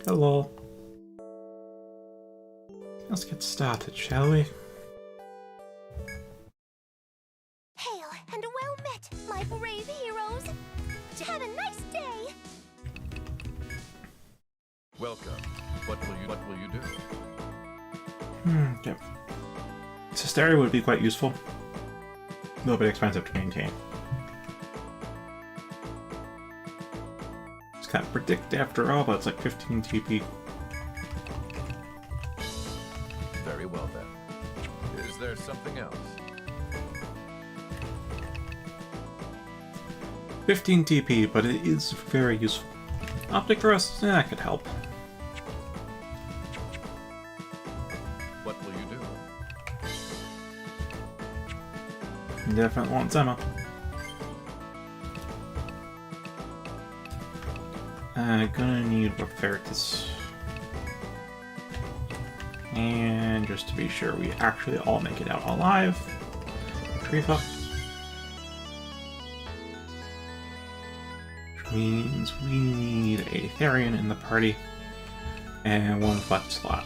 Hello. Let's get started, shall we? Hail and well met, my brave heroes. Have a nice day. Welcome. What will you do? Okay. Cysteria would be quite useful. A little bit expensive to maintain. It's kind of predict after all, but it's like 15 TP. Very well then. Is there something else? 15 TP, but it is very useful. Optic Thrust, that could help. What will you do? Definitely want Zema. Gonna need Referral. And just to be sure we actually all make it out alive, Trifa. Which means we need a Therian in the party and one flex slot.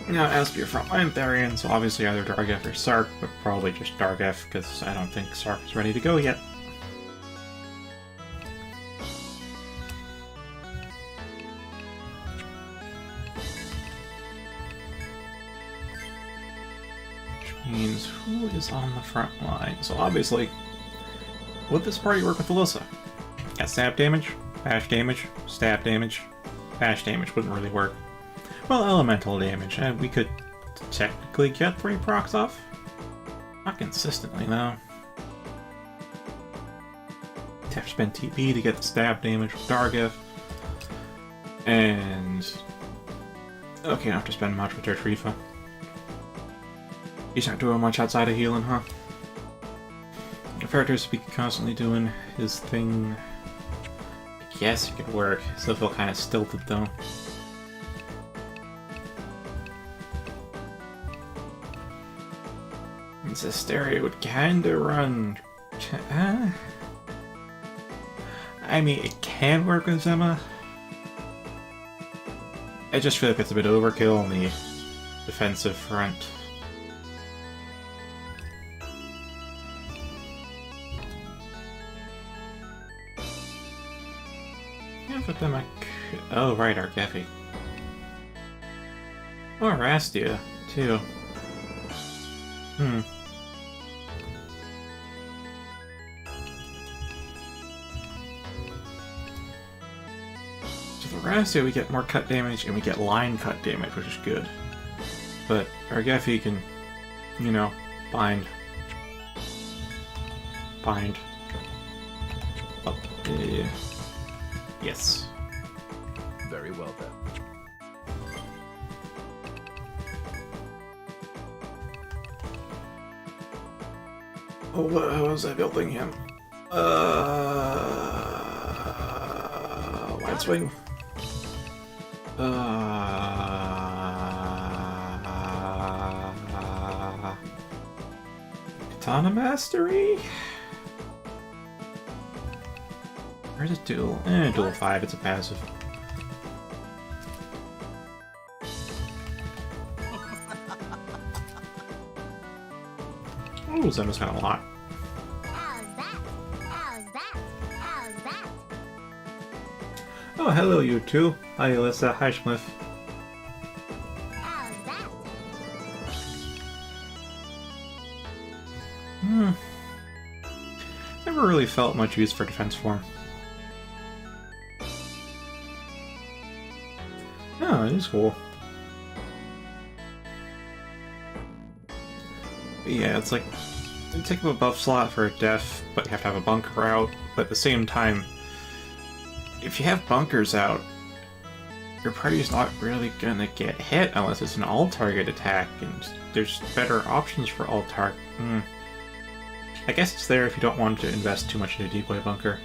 Now, as for your frontline Therian, so obviously either Dargeth or Sark, but probably just Dargeth, because I don't think Sark is ready to go yet. Which means, who is on the front line? So obviously, would this party work with Alyssa? Got stab damage, bash damage, stab damage, bash damage wouldn't really work. Well, elemental damage, and we could technically get 3 procs off. Not consistently, though. Have to spend TP to get the stab damage with Dargeth. And... okay, I don't have to spend much with Trifa. He's not doing much outside of healing, huh? Characters be constantly doing his thing. I guess it could work. Still feel kind of stilted, though. Cysteria would kinda run... I mean, it can work with Zema. I just feel like it's a bit overkill on the defensive front. Yeah, but then I could... oh, right, Argefi. Or Rastia, too. So the Rastia, we get more cut damage, and we get line cut damage, which is good. But Argefi can, you know, bind. Bind. Oh, yes. Very well then. Oh, how was I building him? Wide swing. Katana Mastery? Where's it dual? Dual 5, it's a passive. Ooh, Zema's got a lot. How's that? How's that? How's that? Oh, hello, you two. Hi, Alyssa. Hi, Schmiff. How's that? Never really felt much use for defense form. Oh, it is cool. But yeah, it's like, you take up a buff slot for a def, but you have to have a bunker out. But at the same time, if you have bunkers out, your party's not really gonna get hit unless it's an all-target attack, and there's better options for all-target. I guess it's there if you don't want to invest too much in a decoy bunker.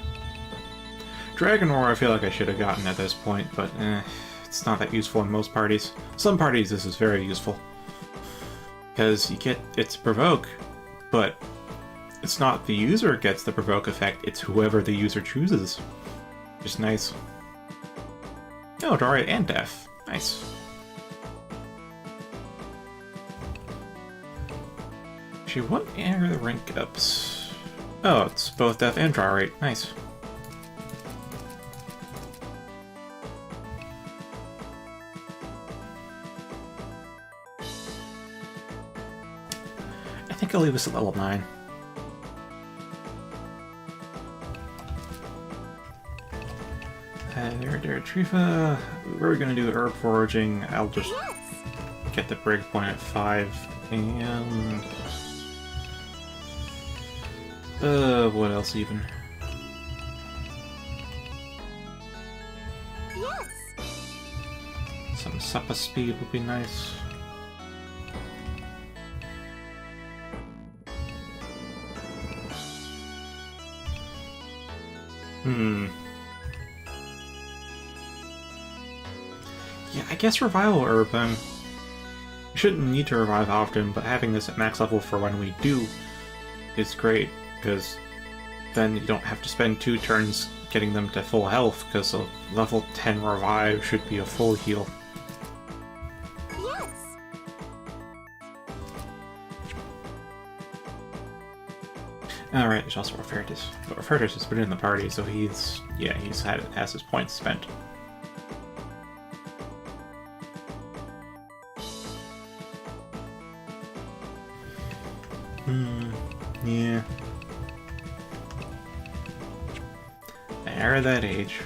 Dragon Roar I feel like I should have gotten at this point, but it's not that useful in most parties. Some parties this is very useful. Because you get, it's provoke, but it's not the user gets the provoke effect, it's whoever the user chooses. Which is nice. Oh, draw rate and def. Nice. Actually, what are the rank ups? Oh, it's both def and draw rate. Nice. I think I'll leave us at level 9. There, Trifa. We're gonna do herb foraging. I'll just get the break point at 5. And what else even? Yes. Some suppa speed would be nice. Yeah, I guess Revival Herb, you shouldn't need to revive often, but having this at max level for when we do is great, because then you don't have to spend 2 turns getting them to full health, because a level 10 revive should be a full heal. Yes. Alright, there's also Refertus. But Refertus has been in the party, so he's has his points spent. Yeah. They're that age.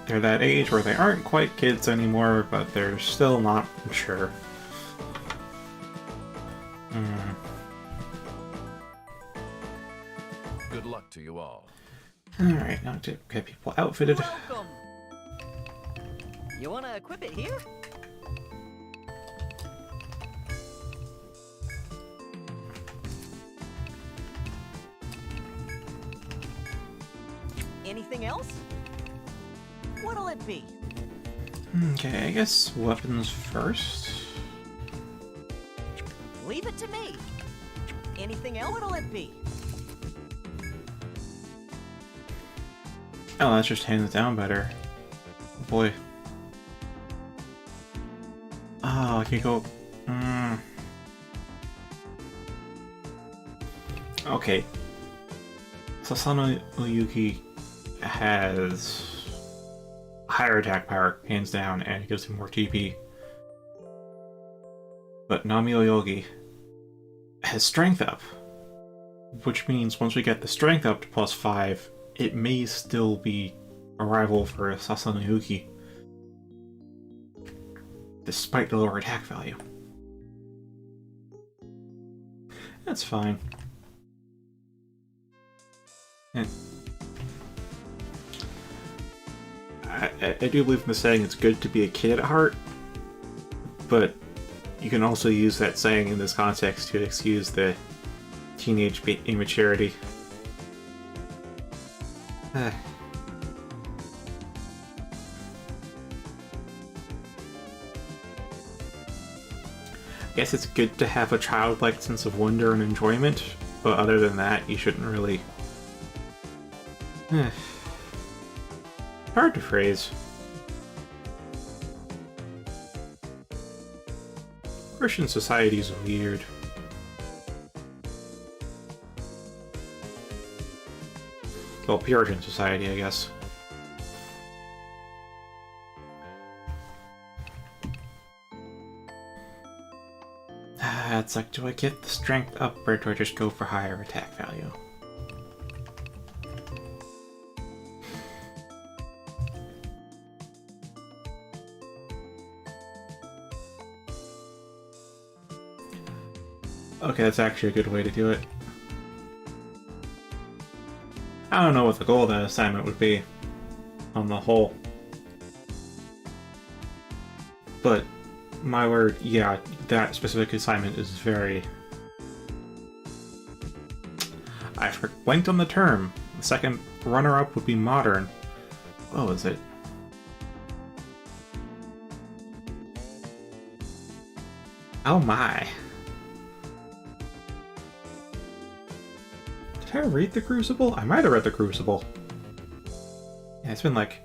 They're that age where they aren't quite kids anymore, but they're still not mature. Good luck to you all. Alright, now to get people outfitted. Welcome. You wanna equip it here? Anything else? What'll it be? Okay, I guess weapons first. Leave it to me. Anything else? What'll it be? Oh, that's just hands down better. Boy. Oh, I can go... Okay. Sasano Oyuki has higher attack power, hands down, and it gives him more TP. But Nami Oyogi has strength up, which means once we get the strength up to +5, it may still be a rival for Sasano Oyuki, despite the lower attack value. That's fine. And I do believe in the saying it's good to be a kid at heart, but you can also use that saying in this context to excuse the teenage immaturity. I guess it's good to have a childlike sense of wonder and enjoyment, but other than that, you shouldn't really... Hard to phrase. Christian society's weird. Well, Puritan society, I guess. It's like, do I get the strength up or do I just go for higher attack value? Okay, that's actually a good way to do it. I don't know what the goal of that assignment would be, on the whole. But, my word, yeah, that specific assignment is very... I blanked on the term. The second runner-up would be modern. What was it? Oh my. Did I read The Crucible? I might have read The Crucible. Yeah, it's been like...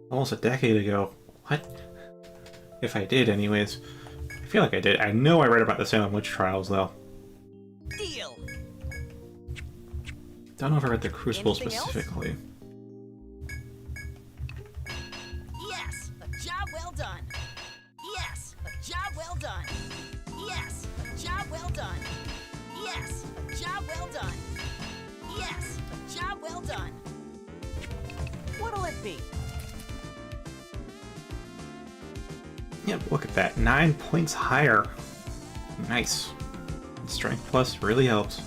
almost a decade ago. What? If I did, anyways. I feel like I did. I know I read about the Salem Witch Trials, though. Deal. Don't know if I read The Crucible Anything else? specifically. Yes, a job well done. Yes, a job well done. Yes, a job well done. Yes, a job well done. Yes, a job well done. What'll it be? Yep, look at that. 9 points higher. Nice. Strength Plus really helps.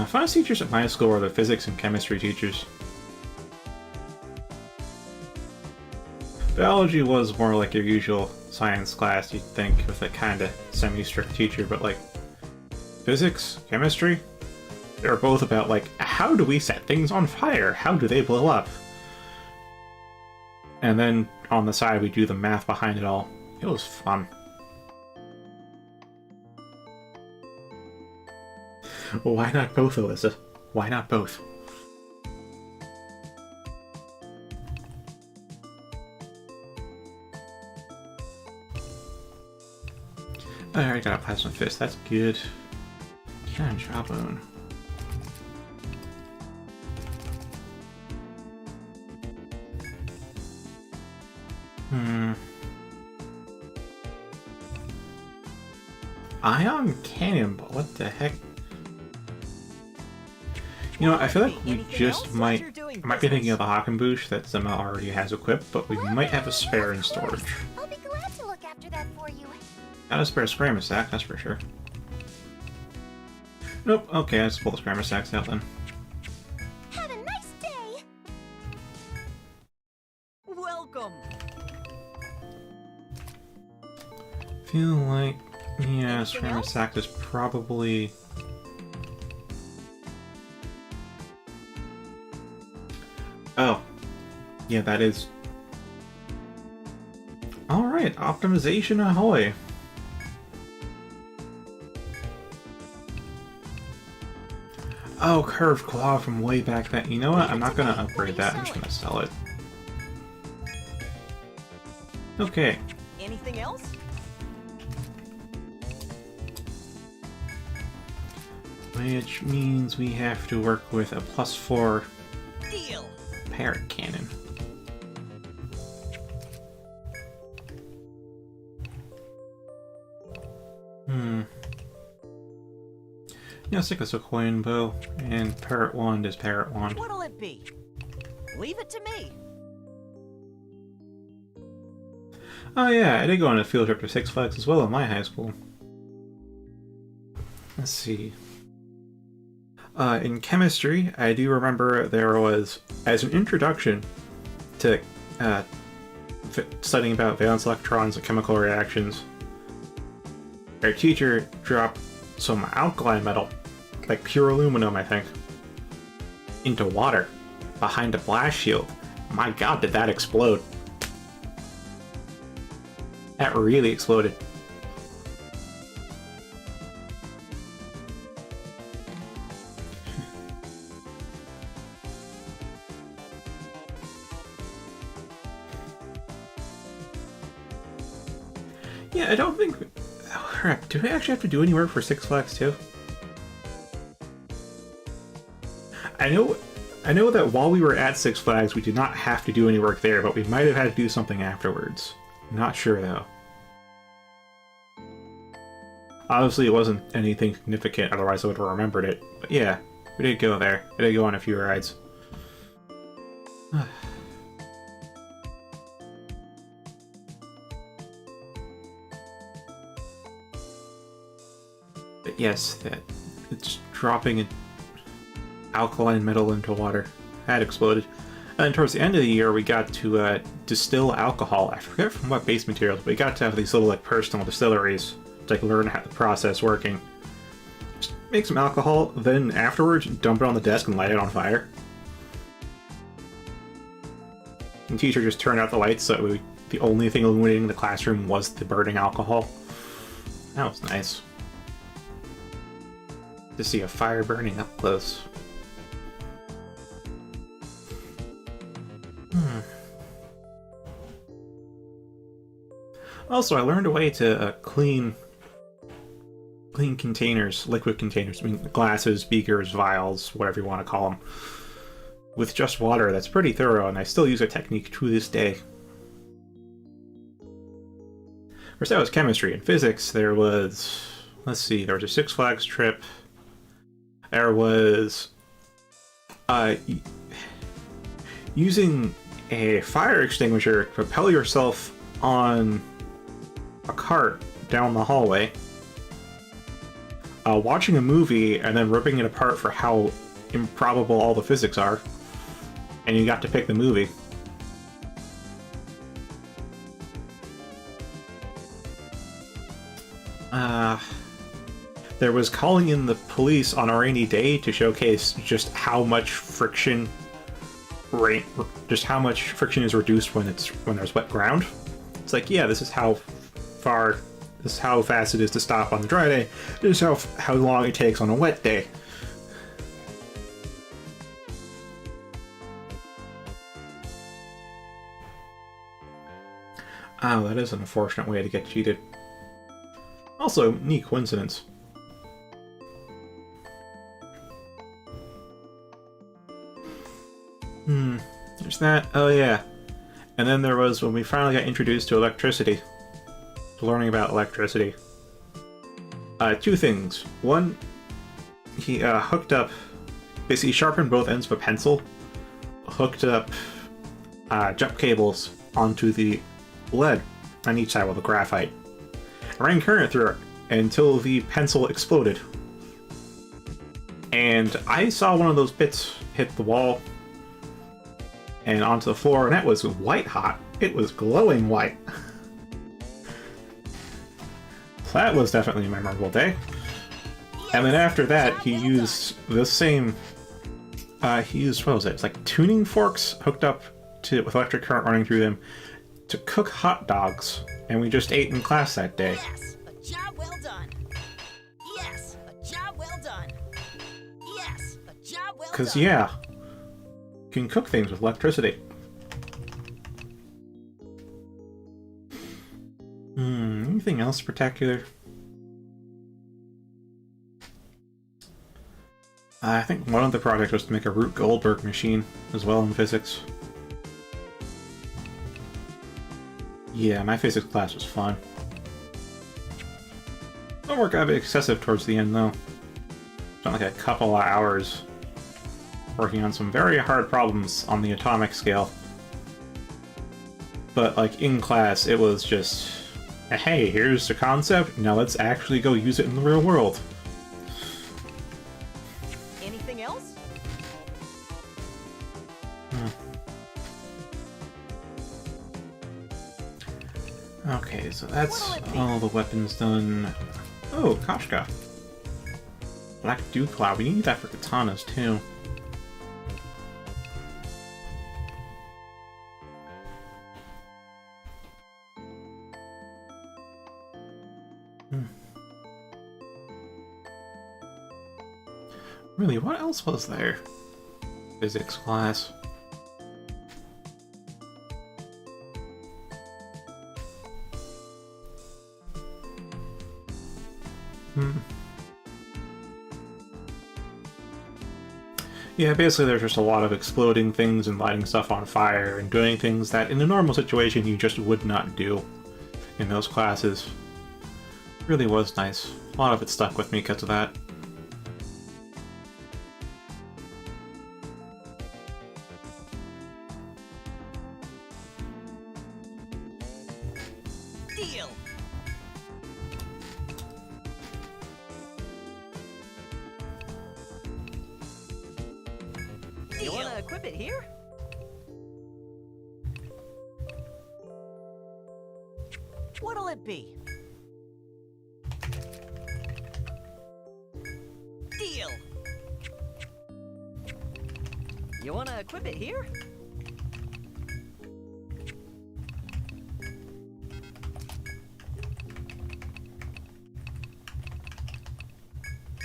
Finance teachers at my school were the physics and chemistry teachers. Biology was more like your usual science class, you'd think, with a kind of semi-strict teacher, but like physics, chemistry, they were both about like, how do we set things on fire? How do they blow up? And then on the side we do the math behind it all. It was fun. Why not both, Alyssa? Why not both? I already got a Plasma Fist, that's good. Cannon Jawbone. Ion Cannonball, what the heck? You know, I feel like we Anything just else? might... You're doing I might be thinking of business. the Hakenbush that Zema already has equipped, but we might have a spare in storage. I'll be glad to look after that for you. Not a spare Scrammer Sack, that's for sure. Nope, okay, let's pull the Scrammer Sacks out then. Have a nice day. Welcome. Feel like... yeah, Anything Scrammer else? Sack is probably... oh. Yeah, that is... alright, optimization ahoy! Oh, Curved Claw from way back then. You know what? I'm not gonna upgrade that, I'm just gonna sell it. Okay. Anything else? Which means we have to work with a +4 Deal. Parrot Cannon. Yeah, stick with Sequoian Bow, and Parrot Wand is Parrot Wand. What'll it be? Leave it to me. Oh yeah, I did go on a field trip to Six Flags as well in my high school. Let's see. In chemistry, I do remember there was, as an introduction to studying about valence electrons and chemical reactions, our teacher dropped some alkaline metal, like pure aluminum, I think, into water behind a blast shield. My god, did that explode! That really exploded. Yeah, I don't think... oh, crap. Do we actually have to do any work for Six Flags too? I know that while we were at Six Flags, we did not have to do any work there, but we might have had to do something afterwards. Not sure, though. Obviously, it wasn't anything significant, otherwise I would have remembered it. But yeah, we did go there. We did go on a few rides. But yes, that it's dropping an alkaline metal into water. That exploded. And then towards the end of the year, we got to distill alcohol. I forget from what base materials, but we got to have these little like personal distilleries to like, learn how the process working. Just make some alcohol, then afterwards dump it on the desk and light it on fire. And teacher just turned out the lights so the only thing illuminating the classroom was the burning alcohol. That was nice. To see a fire burning up close. Also, I learned a way to clean containers, liquid containers, I mean glasses, beakers, vials, whatever you want to call them, with just water. That's pretty thorough, and I still use a technique to this day. First, that was chemistry. In physics, there was, let's see, there was a Six Flags trip. There was using a fire extinguisher to propel yourself on a cart down the hallway, watching a movie and then ripping it apart for how improbable all the physics are, and you got to pick the movie. There was calling in the police on a rainy day to showcase just how much friction is reduced when there's wet ground. It's like, yeah, this is how fast it is to stop on the dry day. This is how long it takes on a wet day. Oh, that is an unfortunate way to get cheated. Also, neat coincidence. There's that. Oh yeah. And then there was when we finally got introduced to electricity. To learning about electricity. Two things. One, he hooked up, basically sharpened both ends of a pencil, hooked up jump cables onto the lead on each side with a graphite. Ran current through it until the pencil exploded. And I saw one of those bits hit the wall and onto the floor, and that was white hot. It was glowing white. That was definitely a memorable day. And then after that, he used the same... he used, what was it? It's like tuning forks hooked up with electric current running through them to cook hot dogs. And we just ate in class that day. Yes, a job well done. Yes, a job well done. Yes, a job well done. Because, yeah, you can cook things with electricity. Anything else spectacular? I think one of the projects was to make a Rube Goldberg machine as well in physics. Yeah, my physics class was fun. Homework got a bit excessive towards the end, though. Spent like a couple of hours working on some very hard problems on the atomic scale. But, like, in class, it was just, hey, here's the concept, now let's actually go use it in the real world. Anything else? Okay, so that's all the weapons done. Oh, Koshka. Black Dew Cloud. We need that for katanas, too. Really, what else was there? Physics class. Yeah, basically there's just a lot of exploding things and lighting stuff on fire and doing things that in a normal situation you just would not do in those classes. Really was nice. A lot of it stuck with me because of that. Deal. You wanna equip it here? What'll it be? You wanna equip it here?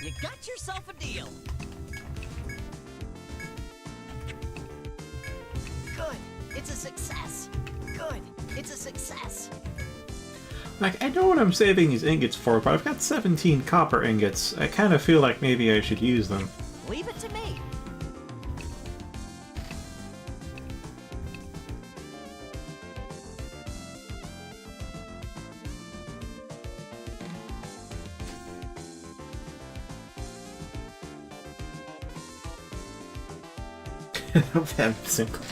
You got yourself a deal. Good. It's a success. Good. It's a success. Like, I know what I'm saving these ingots for, but I've got 17 copper ingots. I kind of feel like maybe I should use them. Leave it to me. That simple.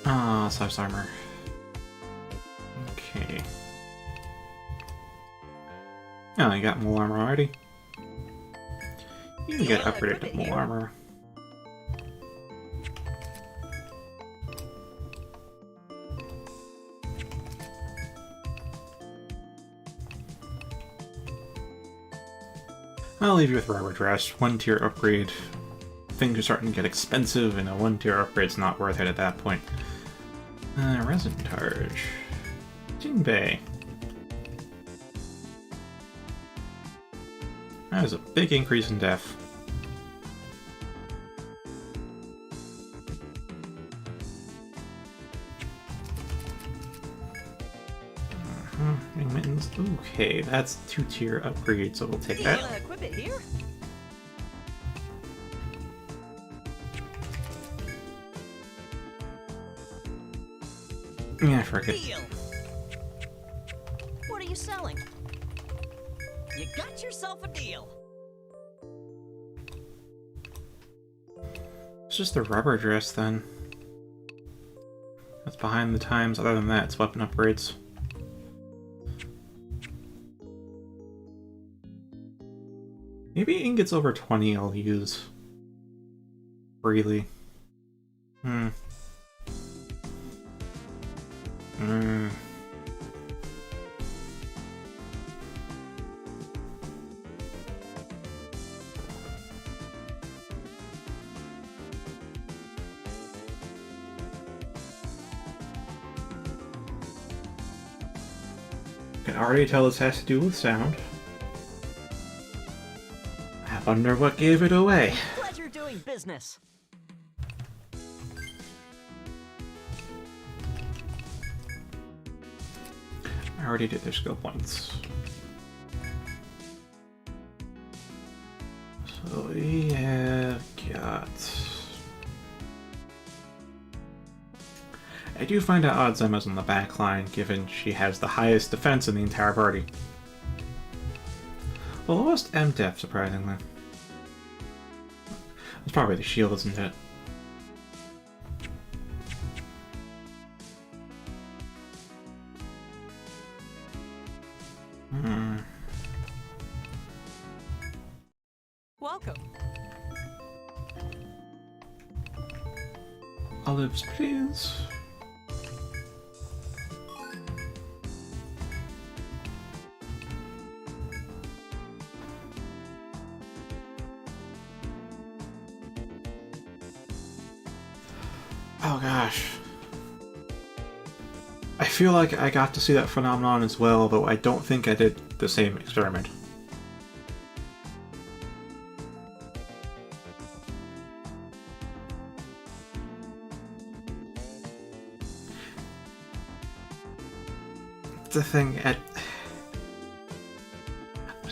Ah, size armor. Okay. Oh, you got more armor already? You can get upgraded to more armor. I'll leave you with rubber dress. 1-tier upgrade. Things are starting to get expensive, and a 1-tier upgrade's not worth it at that point. Resin Targe. Jinbei. That is a big increase in def. Mittens. Okay, that's 2-tier upgrade, so we'll take You that. wanna equip it here? Yeah, forget. Deal. What are you selling? You got yourself a deal. It's just the rubber dress then. That's behind the times. Other than that, it's weapon upgrades. Maybe ingots over 20 I'll use. Freely. Hmm. I can already tell this has to do with sound. I wonder what gave it away. Pleasure doing business. I already did their skill points. So we have got... I do find out Odd Zemma's on the back line, given she has the highest defense in the entire party. The lowest MDef, surprisingly. It's probably the shield, isn't it? Welcome. Olives, please. Oh gosh. I feel like I got to see that phenomenon as well, though I don't think I did the same experiment. The thing at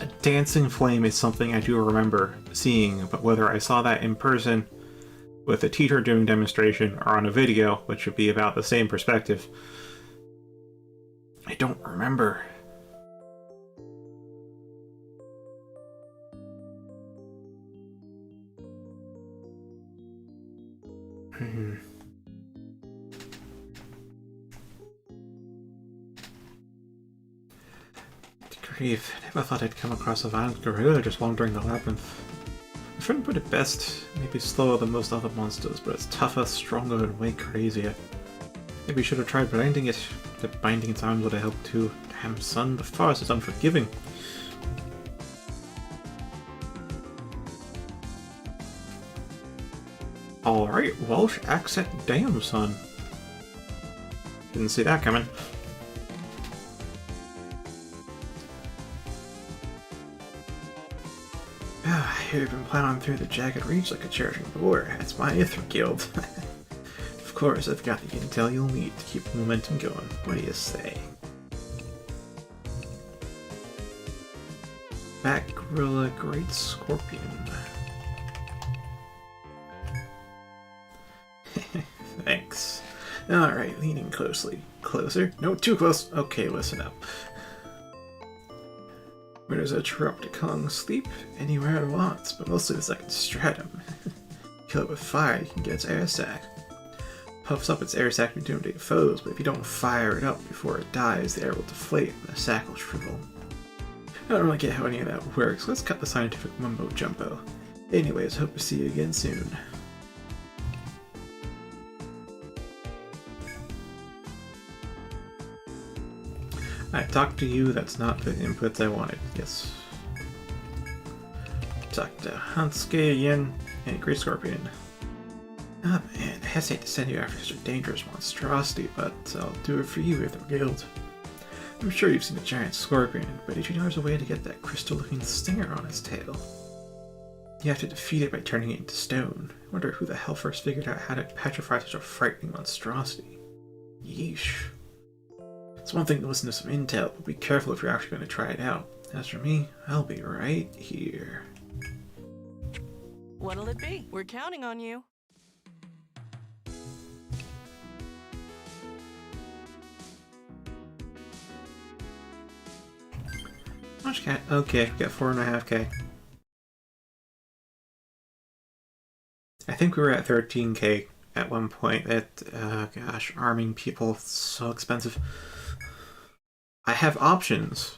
a dancing flame is something I do remember seeing, but whether I saw that in person with a teacher doing demonstration or on a video, which would be about the same perspective, I don't remember. Grief, I never thought I'd come across a violent gorilla just wandering the labyrinth. My friend put it best, maybe slower than most other monsters, but it's tougher, stronger, and way crazier. Maybe we should have tried blinding it. that binding its arms would have helped too. Damn, son, the forest is unforgiving. Alright, Welsh accent, damn, son. Didn't see that coming. You've been plowing through the jagged reach like a charging boar. That's my Ithra guild. Of course, I've got the intel you'll need to keep the momentum going. What do you say? Bat Gorilla Great Scorpion. Thanks. Alright, leaning closely. Closer? No, too close. Okay, listen up. Where does a Chiropticon sleep? Anywhere it wants, but mostly the second stratum. Kill it with fire, you can get its air sac. Puffs up its air sac to intimidate foes, but if you don't fire it up before it dies, the air will deflate and the sac will shrivel. I don't really get how any of that works. Let's cut the scientific mumbo jumbo. Anyways, hope to see you again soon. I talked to you, that's not the inputs I wanted. Yes. Talk to Hansuke, Yen, and Great Scorpion. Oh man, I hesitate to send you after such a dangerous monstrosity, but I'll do it for you with the guild. I'm sure you've seen a giant scorpion, but did you know there's a way to get that crystal-looking stinger on its tail? You have to defeat it by turning it into stone. I wonder who the hell first figured out how to petrify such a frightening monstrosity. Yeesh. It's one thing to listen to some intel, but be careful if you're actually going to try it out. As for me, I'll be right here. What'll it be? We're counting on you. How much cat? Okay, we got 4.5k. I think we were at 13k at one point. Gosh, arming people, so expensive. I have options.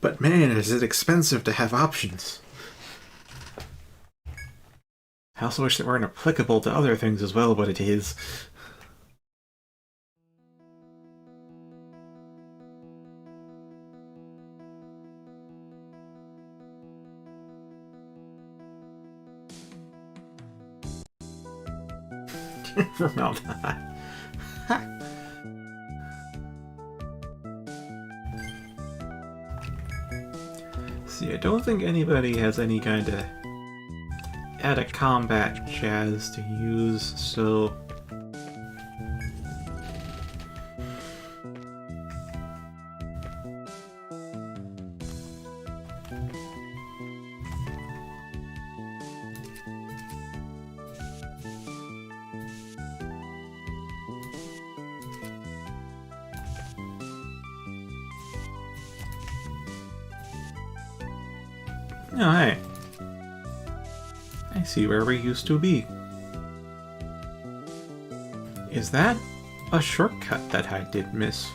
But man, is it expensive to have options. I also wish they weren't applicable to other things as well, but it is. No, see, I don't think anybody has any kind of out of combat jazz to use, so oh, hey. I see where we used to be. Is that a shortcut that I did miss?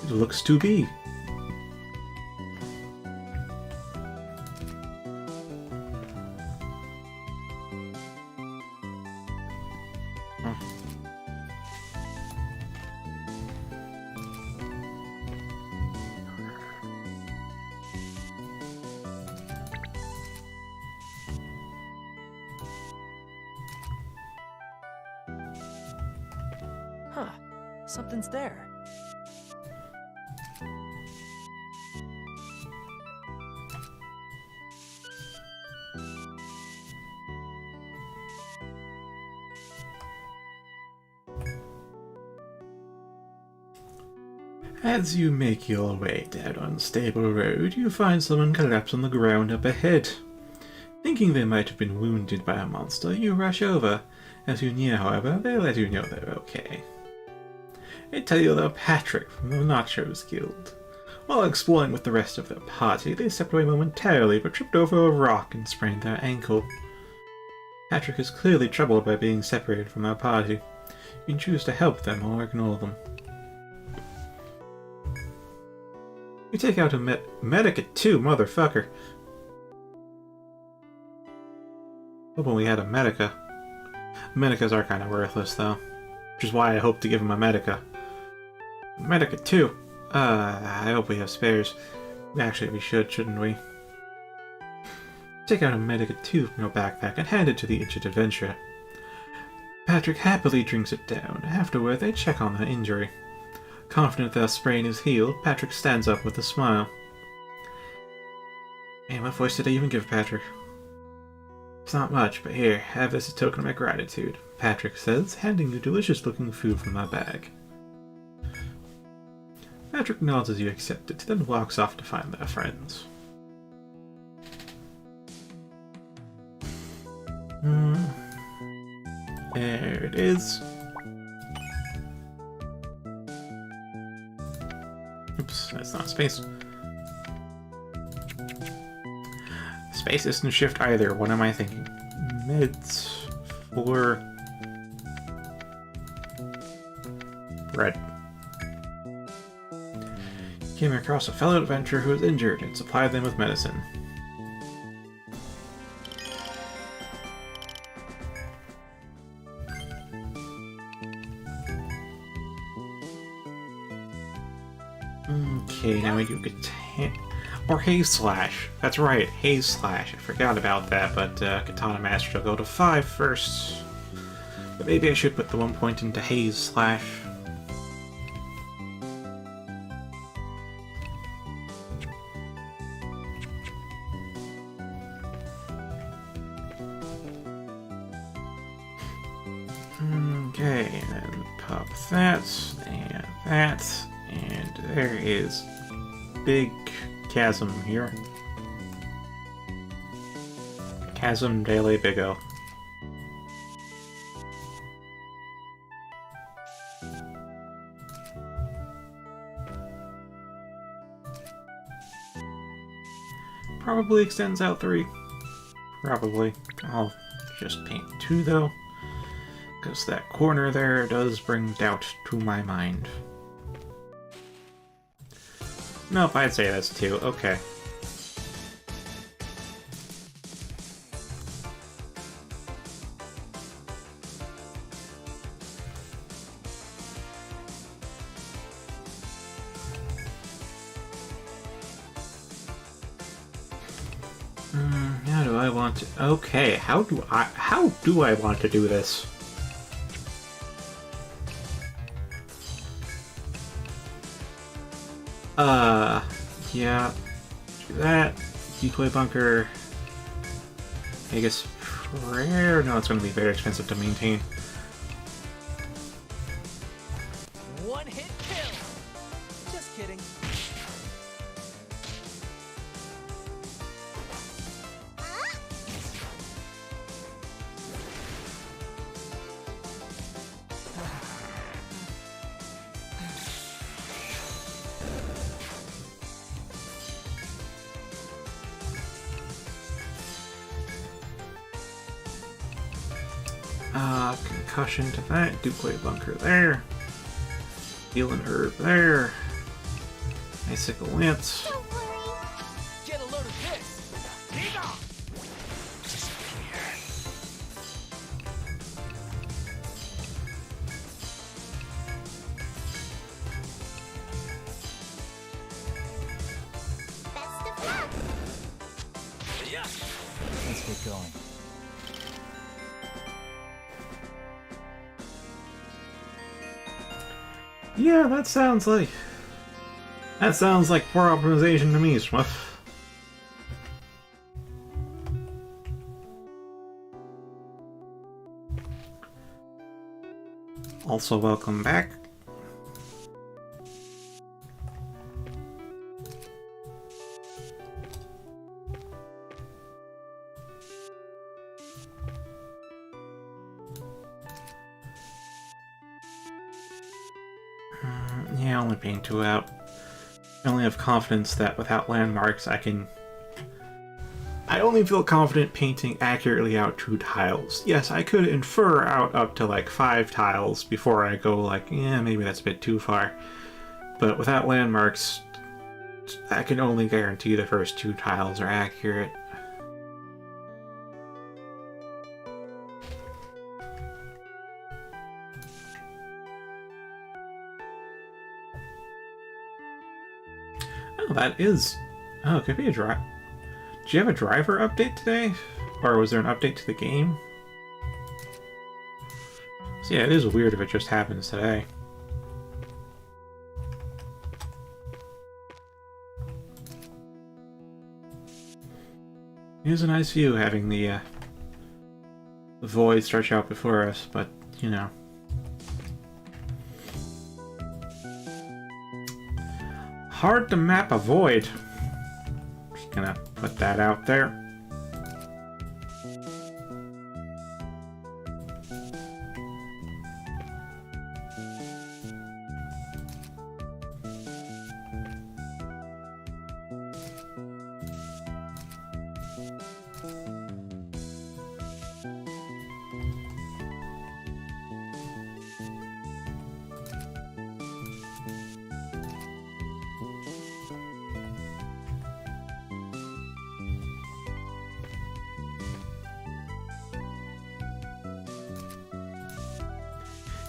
It looks to be. Huh. Something's there. As you make your way down unstable road, you find someone collapsed on the ground up ahead. Thinking they might have been wounded by a monster, you rush over. As you near, however, they let you know they're okay. They tell you they're Patrick from the Nachos Guild. While exploring with the rest of their party, they stepped away momentarily but tripped over a rock and sprained their ankle. Patrick is clearly troubled by being separated from their party. You can choose to help them or ignore them. You take out a Medica too, motherfucker. Hoping we had a Medica. Medicas are kind of worthless, though. Which is why I hope to give him a Medica. Medica 2. I hope we have spares. Actually, we should, shouldn't we? Take out a Medica 2 from your backpack and hand it to the injured adventurer. Patrick happily drinks it down. Afterward, they check on the injury. Confident their sprain is healed, Patrick stands up with a smile. Man, what voice did I even give Patrick? It's not much, but here, have this as a token of my gratitude, Patrick says, handing you delicious-looking food from my bag. Patrick nods as you accept it, then walks off to find their friends. There it is. Oops, that's not space. Space isn't shift either. What am I thinking? Mids for bread. Came across a fellow adventurer who was injured and supplied them with medicine. Okay, now we do Katana... Or Haze Slash. That's right, Haze Slash. I forgot about that, but Katana Master will go to 5 first. But maybe I should put the 1 point into Haze Slash. Okay, and then pop that, and there is big chasm here. Chasm Daily Big O. Probably extends out 3. Probably. I'll just paint 2 though, because that corner there does bring doubt to my mind. Nope, I'd say that's 2. Okay. How do I want to... Okay, how do I want to do this? Yeah, do that. Decoy bunker. I guess prayer. No, it's going to be very expensive to maintain. One hit kill. Just kidding. Concussion to that. Duplay bunker there. Healing herb there. Icicle lance. Don't worry. Get a load of this. Here on. Best of luck. Let's get going. Yeah, that sounds like poor optimization to me, Smuff. Also, welcome back. Yeah, only paint 2 out. I only have confidence that without landmarks I only feel confident painting accurately out 2 tiles. Yes, I could infer out up to like 5 tiles before I go like, yeah, maybe that's a bit too far. But without landmarks, I can only guarantee the first 2 tiles are accurate. that is... Oh, it could be a drive. Did you have a driver update today? Or was there an update to the game? So yeah, it is weird if it just happens today. It is a nice view having the void stretch out before us, but, you know. Hard to map a void. Just gonna put that out there.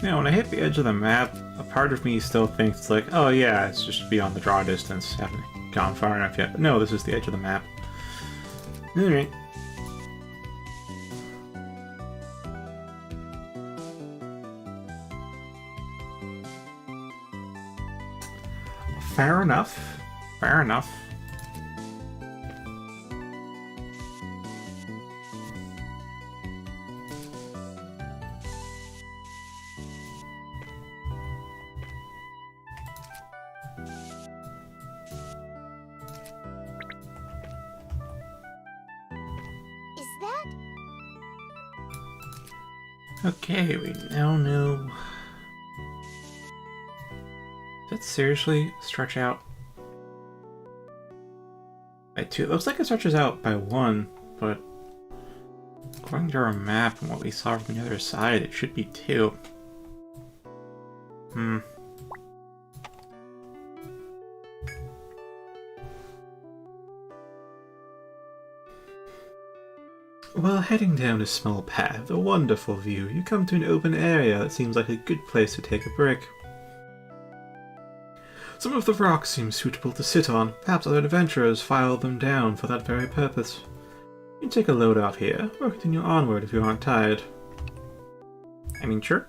You know, when I hit the edge of the map, a part of me still thinks, like, oh yeah, it's just beyond the draw distance. Haven't gone far enough yet. But no, this is the edge of the map. Alright. Fair enough. Fair enough. Is that? Okay, we now know... Does that seriously stretch out by 2? It looks like it stretches out by 1, but according to our map and what we saw from the other side, it should be 2. While heading down a small path, a wonderful view, you come to an open area that seems like a good place to take a break. Some of the rocks seem suitable to sit on, perhaps other adventurers filed them down for that very purpose. You can take a load off here, or continue onward if you aren't tired. I mean, sure.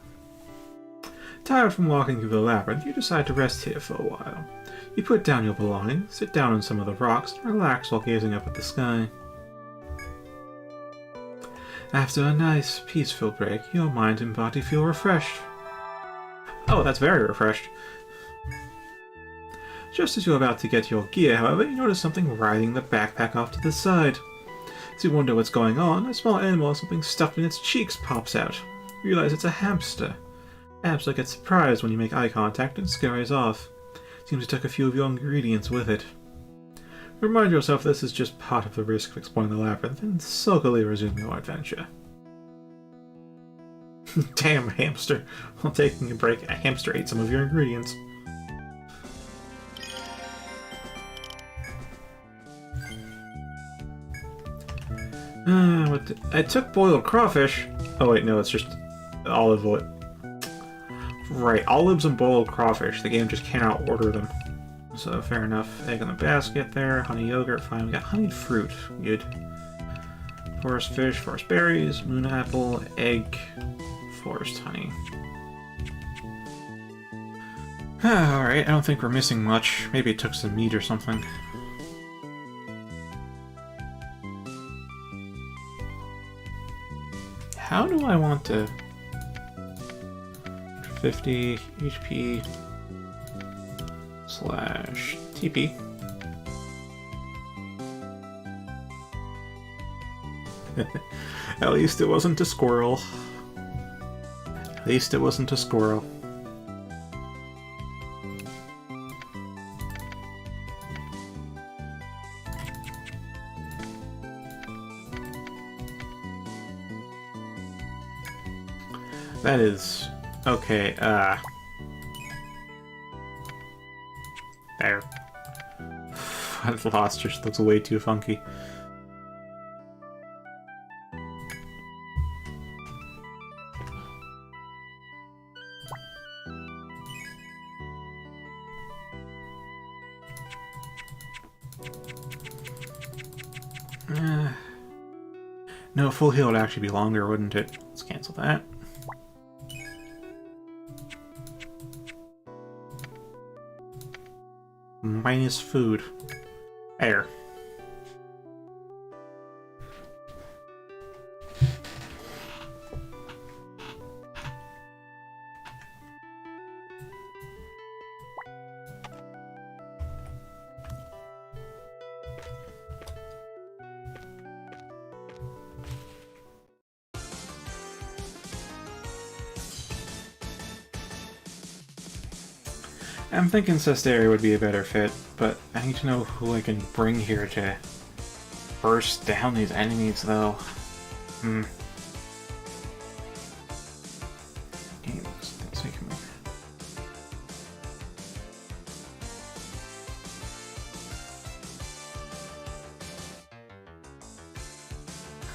Tired from walking through the labyrinth, you decide to rest here for a while. You put down your belongings, sit down on some of the rocks, and relax while gazing up at the sky. After a nice, peaceful break, your mind and body feel refreshed. Oh, that's very refreshed. Just as you're about to get your gear, however, you notice something riding the backpack off to the side. As you wonder what's going on, a small animal with something stuffed in its cheeks pops out. You realize it's a hamster. The hamster gets surprised when you make eye contact and scurries off. Seems to take a few of your ingredients with it. Remind yourself this is just part of the risk of exploring the labyrinth, and sulkily resume your adventure. Damn, hamster. While taking a break, a hamster ate some of your ingredients. I took boiled crawfish. Oh wait, no, it's just olive oil. Right, olives and boiled crawfish. The game just cannot order them. So fair enough. Egg in the basket there. Honey yogurt. Fine. We got honeyed fruit. Good. Forest fish. Forest berries. Moon apple. Egg. Forest honey. Alright, I don't think we're missing much. Maybe it took some meat or something. How do I want to... 50 HP slash TP. At least it wasn't a squirrel. At least it wasn't a squirrel. That is... okay, there. The lost just looks way too funky. No, full heal would actually be longer, wouldn't it? Let's cancel that. Minus food. Air. I'm thinking Cesteria would be a better fit, but I need to know who I can bring here to burst down these enemies, though. Games. Let's take him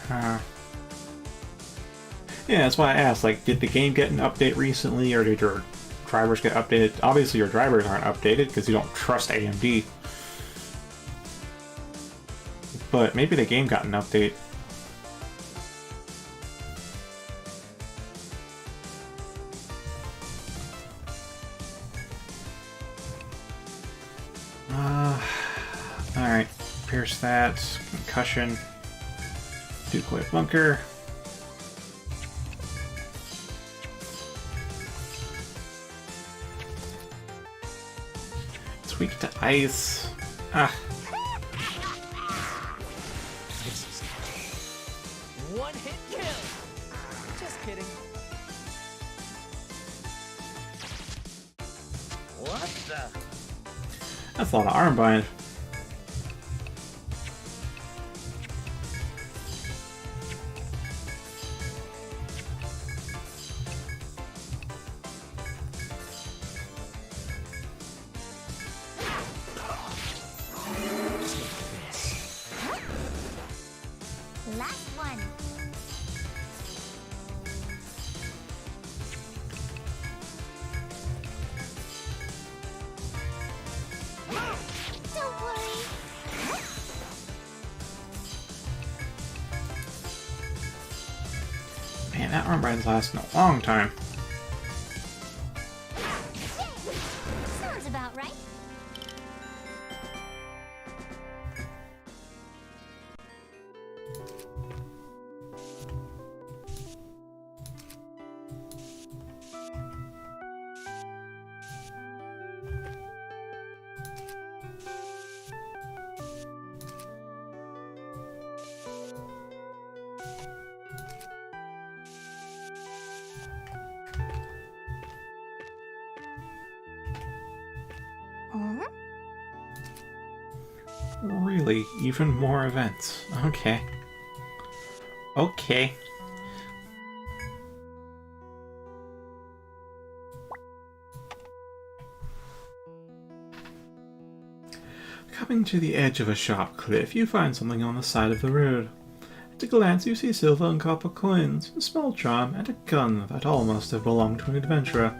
over. Yeah, that's why I asked, like, did the game get an update recently, or did your drivers get updated? Obviously your drivers aren't updated because you don't trust AMD. But maybe the game got an update. Alright. Pierce that. Concussion. Decoy bunker. Weak to ice. Ah. One hit kill. Just kidding. What the? That's a lot of arm bind. Last one. Don't worry. Man, that arm bind's lasting a long time. Sounds about right. Really? Even more events. Okay. Okay. Coming to the edge of a sharp cliff, you find something on the side of the road. At a glance, you see silver and copper coins, a small charm, and a gun that all must have belonged to an adventurer.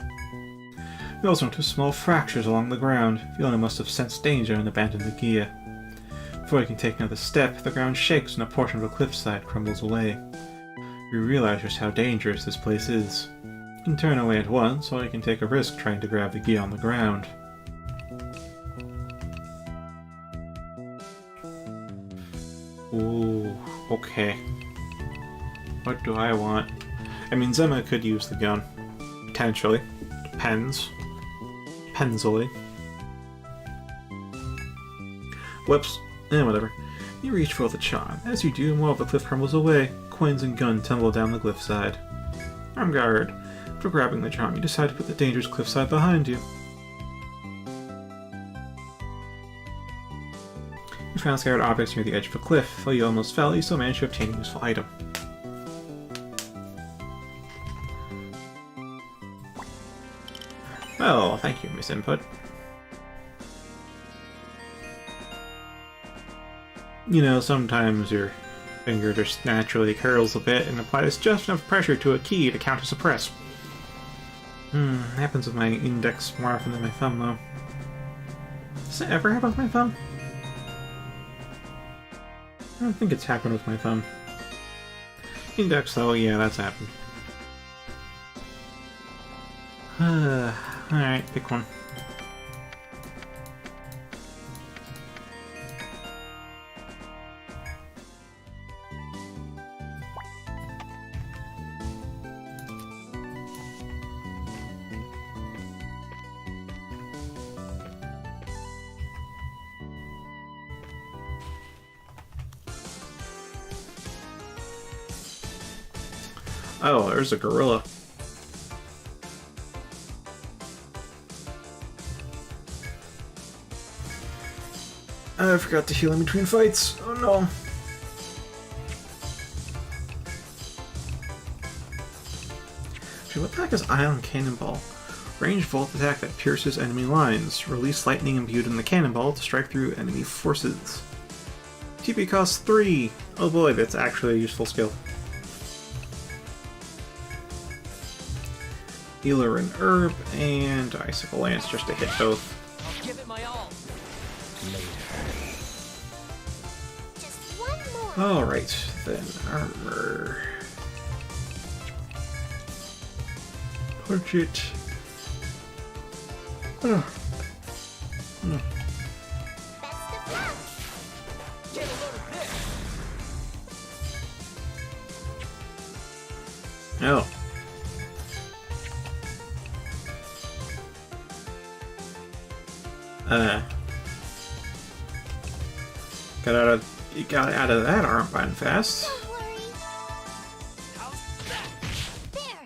You also notice small fractures along the ground. The owner must have sensed danger and abandoned the gear. Before you can take another step, the ground shakes and a portion of a cliffside crumbles away. You realize just how dangerous this place is. You can turn away at once, or you can take a risk trying to grab the gear on the ground. Ooh, okay. What do I want? I mean, Zema could use the gun. Potentially. Depends. Penzily. Whoops. Whatever. You reach for the charm. As you do, more of the cliff crumbles away. Coins and gun tumble down the cliffside. On guard. After grabbing the charm, you decide to put the dangerous cliffside behind you. You found scattered objects near the edge of a cliff. Though you almost fell, you still managed to obtain a useful item. Well, thank you, Miss Input. You know, sometimes your finger just naturally curls a bit and applies just enough pressure to a key to counter-suppress. Happens with my index more often than my thumb, though. Does it ever happen with my thumb? I don't think it's happened with my thumb. Index, though, yeah, that's happened. Alright, pick one. Oh, there's a gorilla. I forgot to heal in between fights. Oh no. Actually, what the heck is Ion Cannonball? Ranged volt attack that pierces enemy lines. Release lightning imbued in the cannonball to strike through enemy forces. TP costs 3! Oh boy, that's actually a useful skill. Healer and Herb, and Icicle Lance just to hit both. I'll give it my all. Just one more. Alright, then armor. Punch it. Oh. Hmm. Best of luck. Get a load of this. Oh. Got out of that armband fast. Don't worry. How's that? There.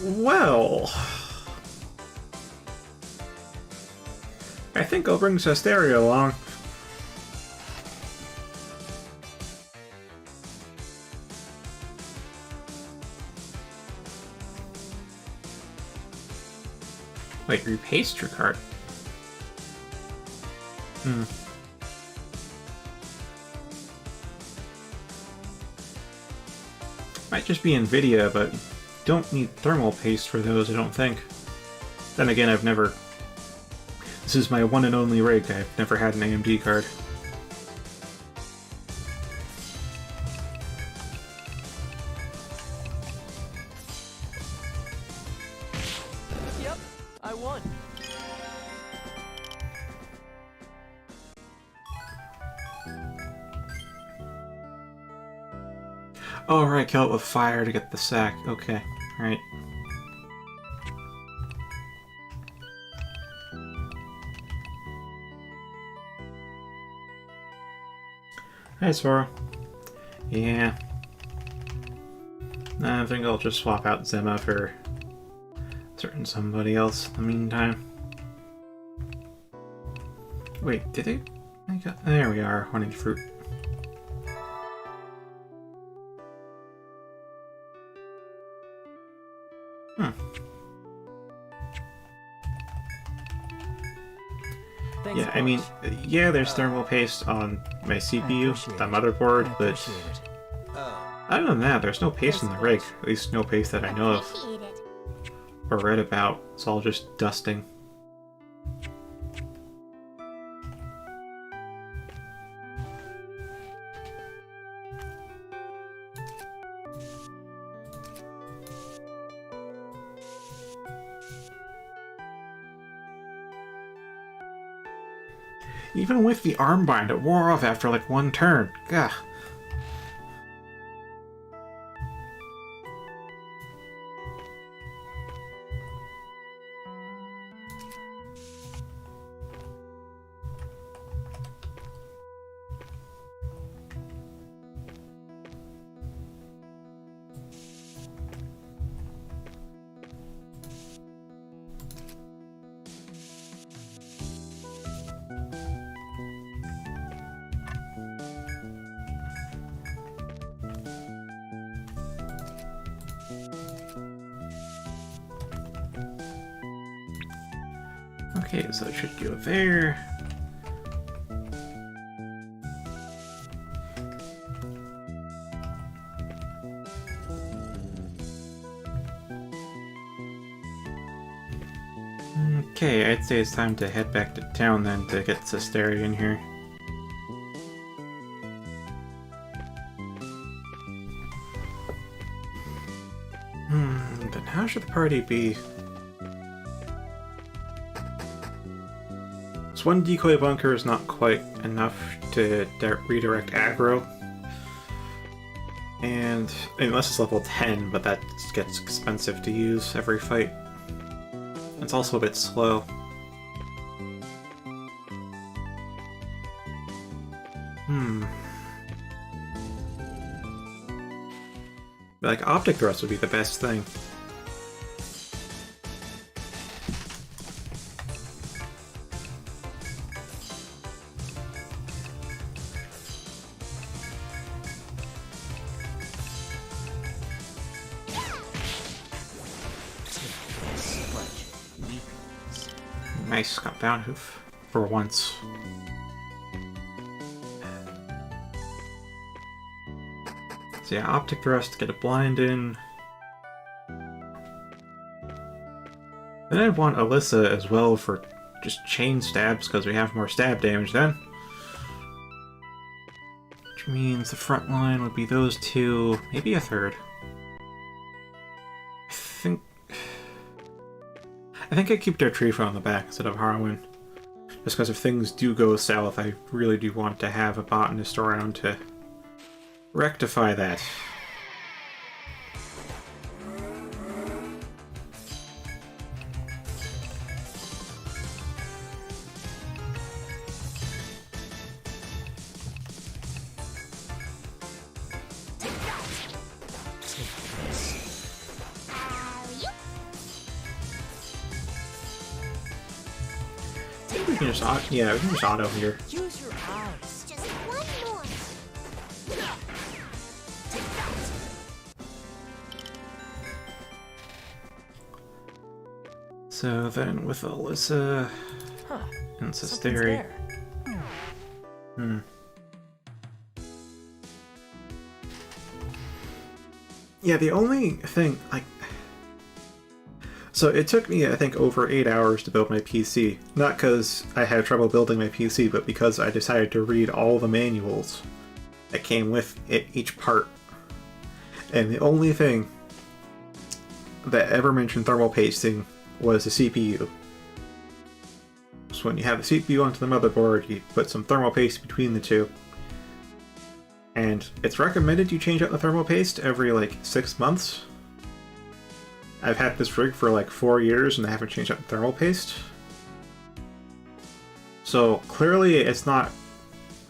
No way. Well, I think I'll bring Cesteria along. Wait, repaste your card? Hmm. Might just be NVIDIA, but you don't need thermal paste for those, I don't think. Then again, I've never... This is my one and only rig. I've never had an AMD card. Yep, I won. Oh, right, kill it with fire to get the sack. Okay, right. Hi, Sora. Yeah. I think I'll just swap out Zema for certain somebody else in the meantime. Wait, did they? There we are, Horned Fruit. Thanks Yeah, a I mean, bunch. yeah, there's thermal paste on my CPU, the motherboard, but other than that, there's no paste in the rig. At least no paste that I know of Appreciate it. or read about. It's all just dusting. Even with the armbind, it wore off after like one turn. Gah. Okay, so it should go there. Okay, I'd say it's time to head back to town then to get Cesteri in here. Then how should the party be? This one decoy bunker is not quite enough to redirect aggro. And, unless it's level 10, but that gets expensive to use every fight. It's also a bit slow. Like, Optic Thrust would be the best thing. Nice, got down hoof for once. So yeah, Optic Thrust, get a blind in. Then I'd want Alyssa as well for just chain stabs, because we have more stab damage then. Which means the front line would be those two, maybe a third. I think I keep Dartrifa on the back instead of Harwin. Just because if things do go south, I really do want to have a botanist around to rectify that. We can just yeah, we can just auto here. Use your eyes. Just one more. So then with Alyssa Huh. and Something's Cesteri. there. Yeah, the only thing, like... So it took me, I think, over 8 hours to build my PC. Not because I had trouble building my PC, but because I decided to read all the manuals that came with it, each part. And the only thing that ever mentioned thermal pasting was the CPU. So when you have the CPU onto the motherboard, you put some thermal paste between the two. And it's recommended you change out the thermal paste every like 6 months. I've had this rig for like 4 years and I haven't changed out the thermal paste. So clearly it's not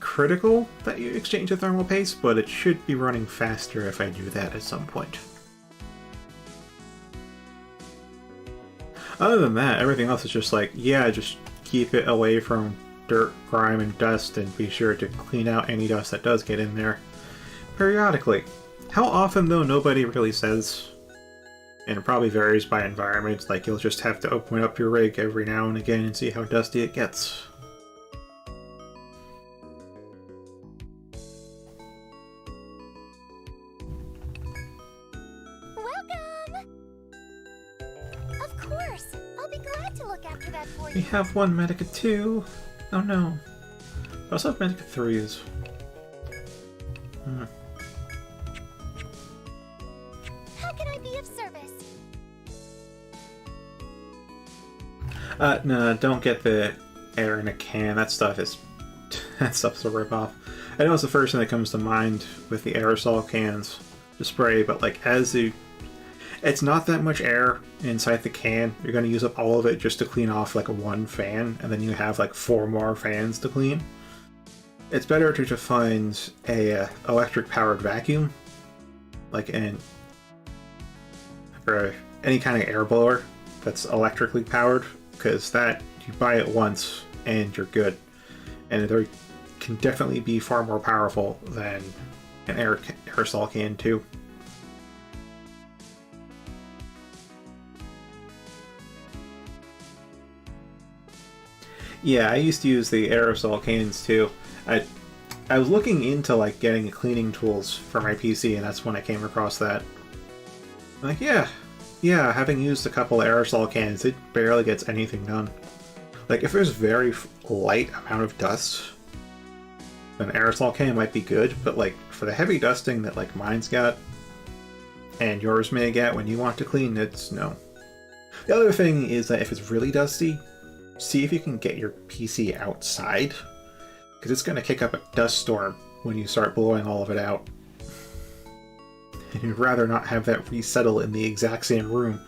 critical that you exchange the thermal paste, but it should be running faster if I do that at some point. Other than that, everything else is just like, yeah, just keep it away from dirt, grime, and dust, and be sure to clean out any dust that does get in there periodically. How often, though, nobody really says. And it probably varies by environment, like you'll just have to open up your rig every now and again and see how dusty it gets. Welcome! Of course! I'll be glad to look after that for We you. have one Medica 2. Oh no. I also have Medica 3s. How can I be of service? No, don't get the air in a can. That stuff is... that stuff's a ripoff. I know it's the first thing that comes to mind with the aerosol cans to spray, but like as you... It's not that much air inside the can. You're going to use up all of it just to clean off like one fan, and then you have like 4 more fans to clean. It's better to just find a electric powered vacuum, like or any kind of air blower that's electrically powered, because that you buy it once and you're good, and they can definitely be far more powerful than an aerosol can too. Yeah, I used to use the aerosol cans too. I was looking into like getting cleaning tools for my PC, and that's when I came across that. I'm like, yeah, Yeah, having used a couple aerosol cans, it barely gets anything done. Like, if there's very light amount of dust, an aerosol can might be good, but like, for the heavy dusting that like mine's got, and yours may get when you want to clean, it's no. The other thing is that if it's really dusty, see if you can get your PC outside, because it's going to kick up a dust storm when you start blowing all of it out. And you'd rather not have that resettle in the exact same room.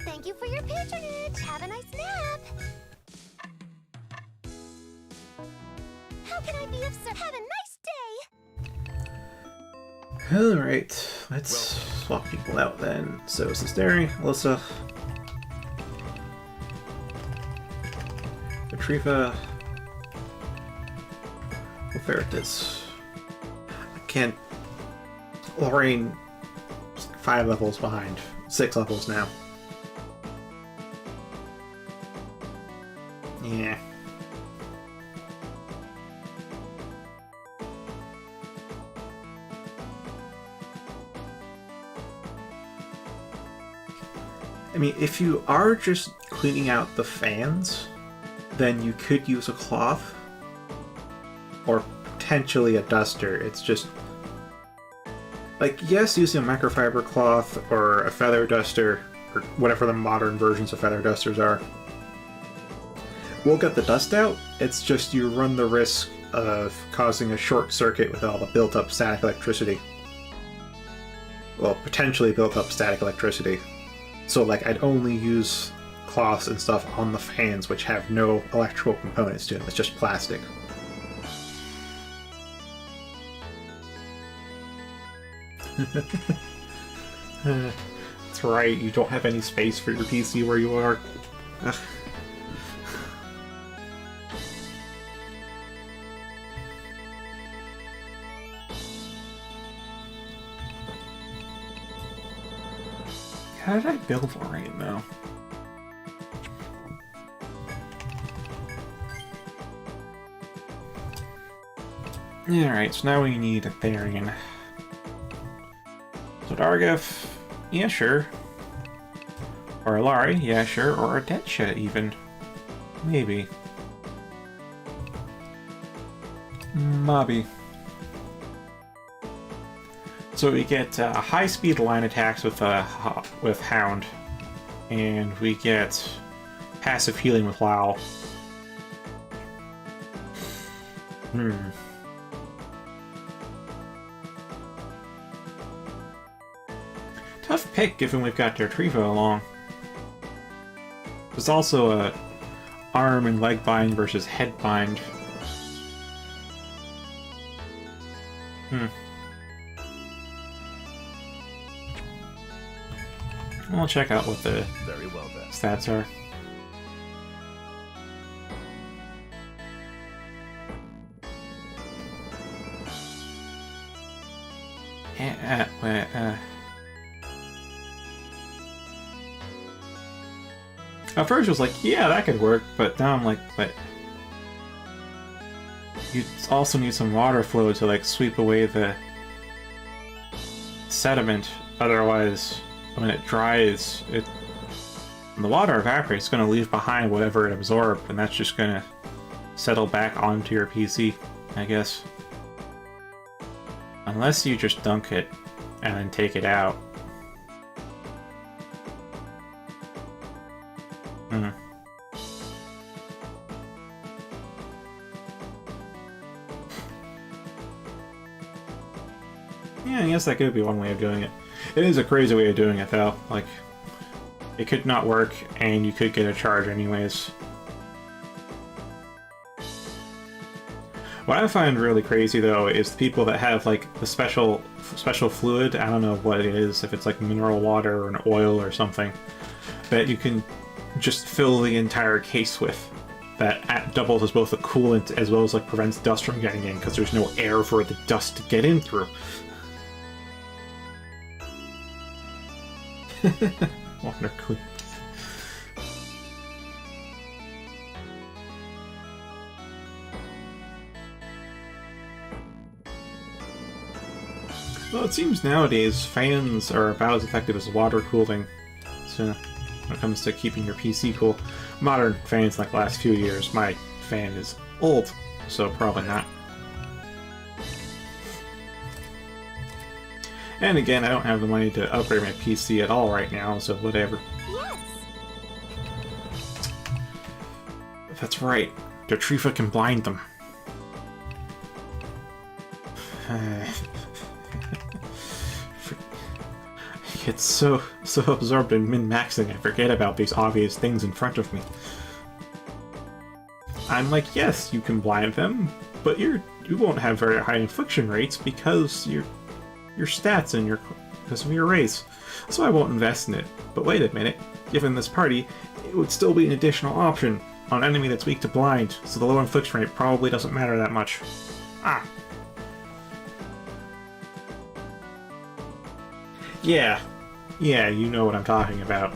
Thank you for your patronage. Have a nice nap. How can I be of service? Have a nice day. Alright, let's swap people out then. So, Sisteri, Alyssa, Retrieva, Ferretis. I can't. Lorraine, 5 levels behind. 6 levels now. Yeah. I mean, if you are just cleaning out the fans, then you could use a cloth. Or potentially a duster. It's just... like, yes, using a microfiber cloth or a feather duster, or whatever the modern versions of feather dusters are, will get the dust out. It's just you run the risk of causing a short circuit with all the built-up static electricity. Well, potentially built-up static electricity. So, like, I'd only use cloths and stuff on the fans, which have no electrical components to them. It's just plastic. That's right, you don't have any space for your PC where you are. Ugh. How did I build Lorraine, though? Alright, so now we need a Therian. So Dargeth, yeah, sure. Or a Lari, yeah, sure. Or a Detsha, even. Maybe. Maybe. So we get high-speed line attacks with Hound, and we get passive healing with Lao. Tough pick, given we've got Retrieva along. There's also a arm and leg bind versus head bind. We'll check out what the Very well then. stats are. At first I was like, yeah, that could work, but now I'm like, but you also need some water flow to like sweep away the sediment. Otherwise, when it dries, when the water evaporates, it's going to leave behind whatever it absorbed, and that's just going to settle back onto your PC, I guess. Unless you just dunk it and then take it out. Yeah, I guess that could be one way of doing it. It is a crazy way of doing it, though. Like, it could not work, and you could get a charge anyways. What I find really crazy, though, is the people that have, like, the special fluid, I don't know what it is, if it's like mineral water or an oil or something, that you can just fill the entire case with. That doubles as both a coolant as well as, like, prevents dust from getting in, because there's no air for the dust to get in through. Water coolant. Well, it seems nowadays fans are about as effective as water cooling. So, when it comes to keeping your PC cool, modern fans like the last few years, my fan is old, so probably not. And again, I don't have the money to upgrade my PC at all right now, so whatever. Yes. That's right. Dotrifa can blind them. I get so absorbed in min-maxing, I forget about these obvious things in front of me. I'm like, yes, you can blind them, but you won't have very high infliction rates because your stats and because of your race. So I won't invest in it. But wait a minute, given this party, it would still be an additional option on an enemy that's weak to blind, so the low infliction rate probably doesn't matter that much. Ah. Yeah, you know what I'm talking about.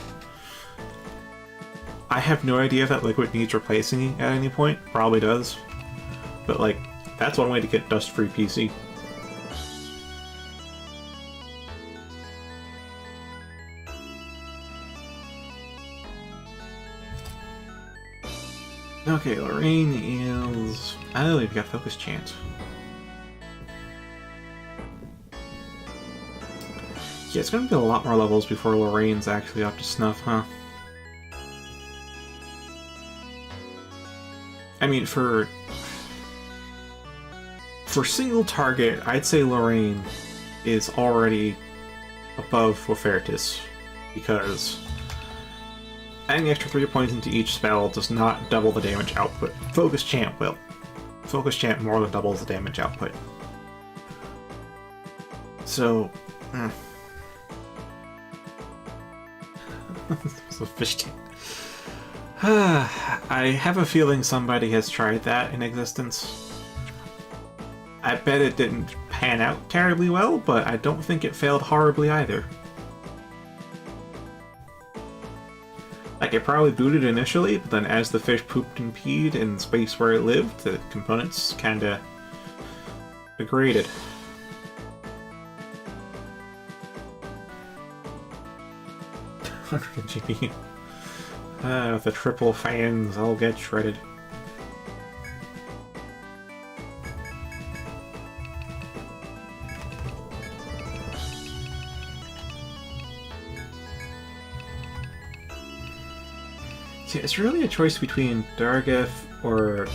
I have no idea if that liquid needs replacing at any point. Probably does. But, like, that's one way to get dust-free PC. Okay, Lorraine is... Oh, we've got Focus Chant. Yeah, it's gonna be a lot more levels before Lorraine's actually up to snuff, huh? I mean, for single target, I'd say Lorraine is already above Wofertis, because adding extra 3 points into each spell does not double the damage output. Focus Chant will. Focus Chant more than doubles the damage output. So... So fish tank. I have a feeling somebody has tried that in existence. I bet it didn't pan out terribly well, but I don't think it failed horribly either. Like, it probably booted initially, but then as the fish pooped and peed in the space where it lived, the components kinda degraded. GP. With the triple fans, I'll get shredded. See, it's really a choice between Dargeth or...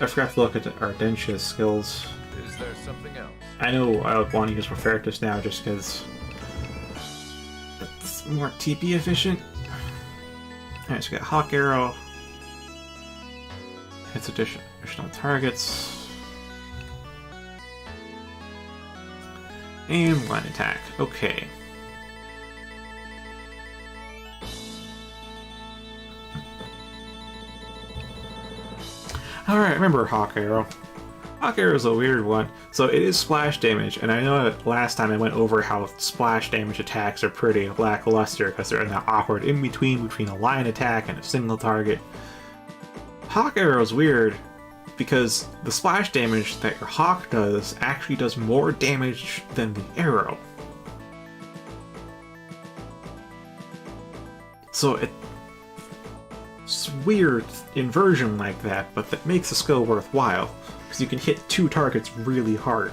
I forgot to look at Ardentia's skills. Is there something else? I know I would want to use Referral now just because it's more TP efficient. Alright, so we got Hawk Arrow. Hits additional targets. And line attack. Okay. Alright, remember Hawk Arrow. Hawk Arrow is a weird one. So it is splash damage, and I know that last time I went over how splash damage attacks are pretty lackluster because they're in that awkward in-between between a line attack and a single target. Hawk Arrow is weird because the splash damage that your Hawk does actually does more damage than the arrow. So it's weird inversion like that, but that makes the skill worthwhile. Because you can hit 2 targets really hard.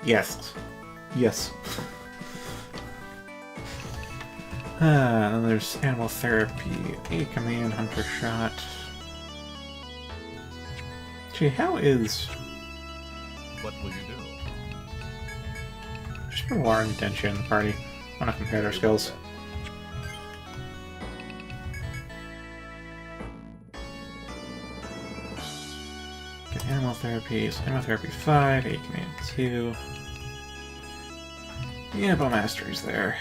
Yes. Yes. There's Animal Therapy, A Command, Hunter Shot. Gee, how is... What will you do? Just put Laura and Dentia in the party. I want to compare their skills. Get Animal Therapy, so Animal Therapy 5, 8 Command 2. Yeah, Bow Mastery's there.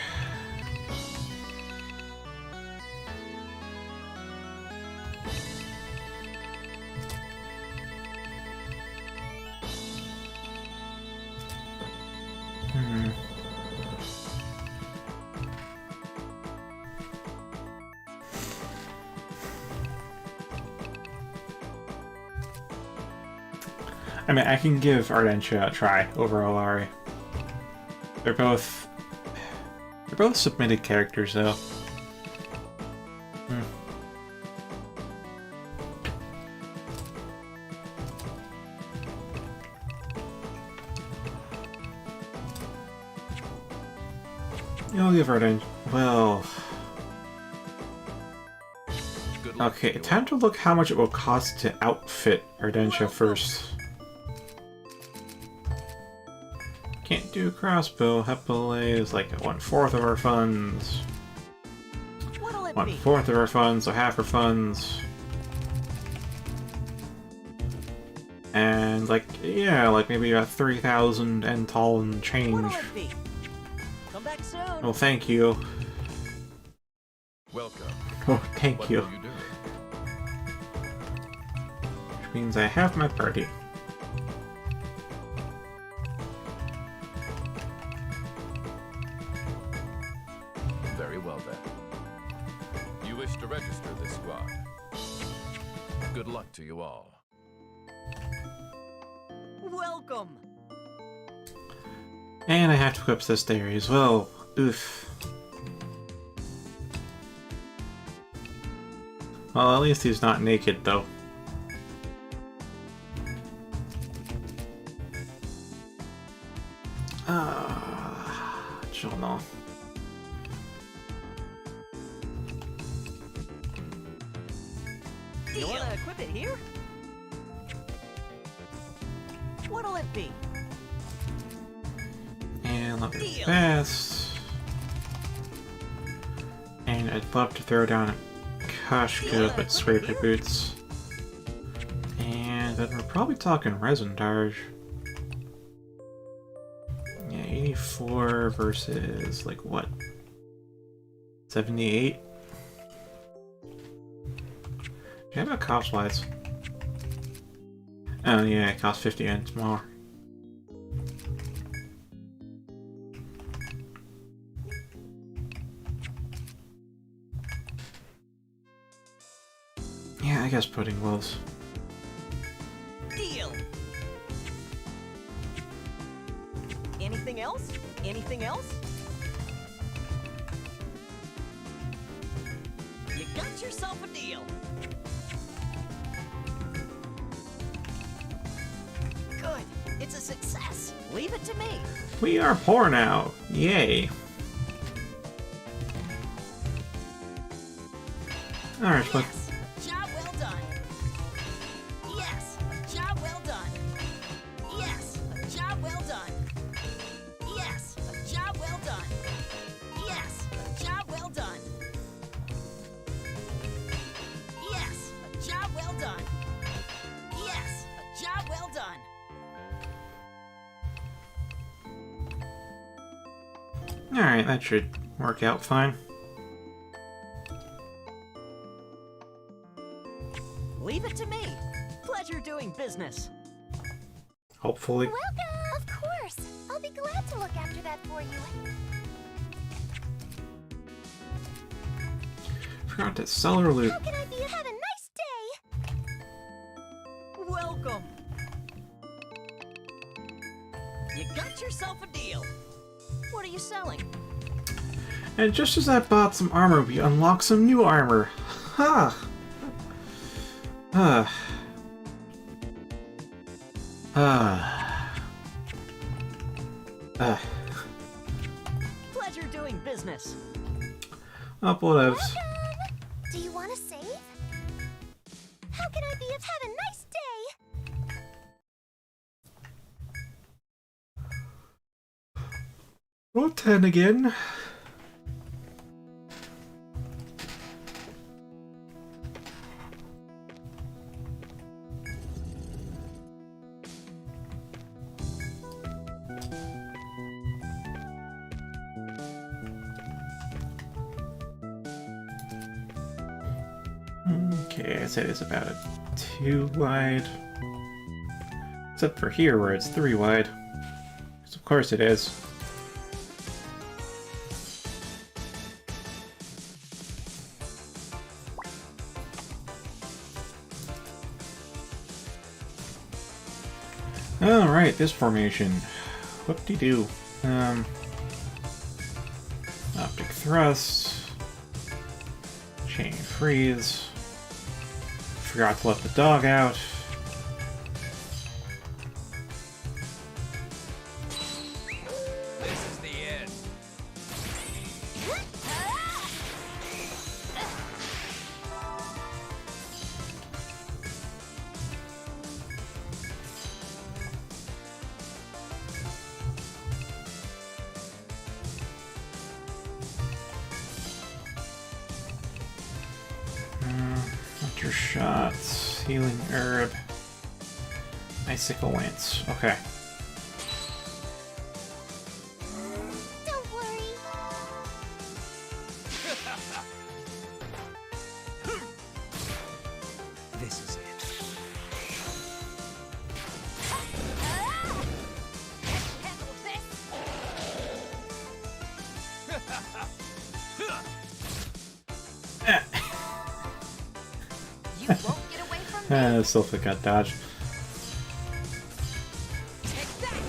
I mean, I can give Ardentia a try over Olari. They're both submitted characters, though. I'll give Ardentia. Well. Good luck Okay, to you time to look how much it will cost to outfit Ardentia first. Can't do crossbow. Hepale is like 1/4 of our funds. What'll it be? 1/4 of our funds, so half our funds. And like, yeah, like maybe a 3,000 Ental and change. What'll it be? Come back soon. Oh, thank you. Welcome. Oh, thank What you. will you do? Which means I have my party. Very well then. You wish to register this squad. Good luck to you all. Welcome. And I have to equip this theory as well. Oof. Well, at least he's not naked, though. Don't know. You wanna equip it here? What'll it be? And let me Deal. fast. And I'd love to throw down a Kashka, but scraper boots. And then we're probably talking resin charge. Yeah, 84 versus like what? 78? How about cost wise? Oh yeah, it costs 50 ends more. Yeah, I guess pudding gloves. Deal. Anything else? Anything else? You got yourself a deal. Good. It's a success. Leave it to me. We are poor now. Yay. Alright, but Yes, job well done. Yes, job well done. Yes, job well done. Yes, job well done. Yes, job well done. Yes, job well done. Yes, job well done. alright, that should work out fine. Leave it to me. Pleasure doing business. Hopefully. Welcome! Of course! I'll be glad to look after that for you. Forgot to sell her loot. How can I be? Have a nice day! Welcome. You got yourself a deal. What are you selling? And just as I bought some armor, we unlocked some new armor. Ha! Pleasure doing business. Up whatevs. Welcome! Do you want to save? How can I be? Have a nice day! Roll 10 again. Okay, I'd say it's about a 2 wide. Except for here where it's 3 wide. 'Cause of course it is. Alright, this formation. Whoop-de-doo. Optic thrust. Chain freeze. Forgot to let the dog out. This is the end. Hunter shots. Healing herb. Icicle lance. Okay. Don't worry. This is it. Handle this. You won't get away from me. Silphic got dodged. Take that.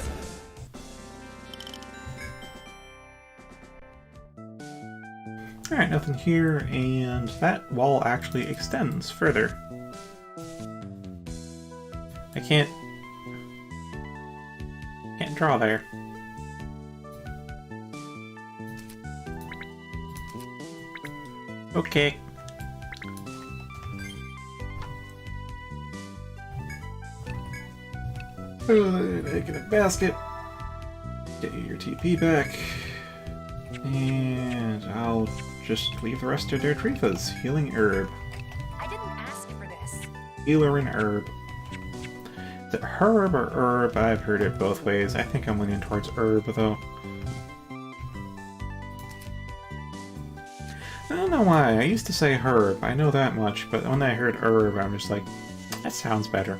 Alright, nothing here, and that wall actually extends further. I can't draw there. Okay. Make it a basket. Get you your TP back. And I'll just leave the rest of their Trifas. Healing herb. I didn't ask for this. Healer and herb. Is it herb or herb? I've heard it both ways. I think I'm leaning towards herb, though. I don't know why. I used to say herb. I know that much, but when I heard herb, I'm just like, that sounds better.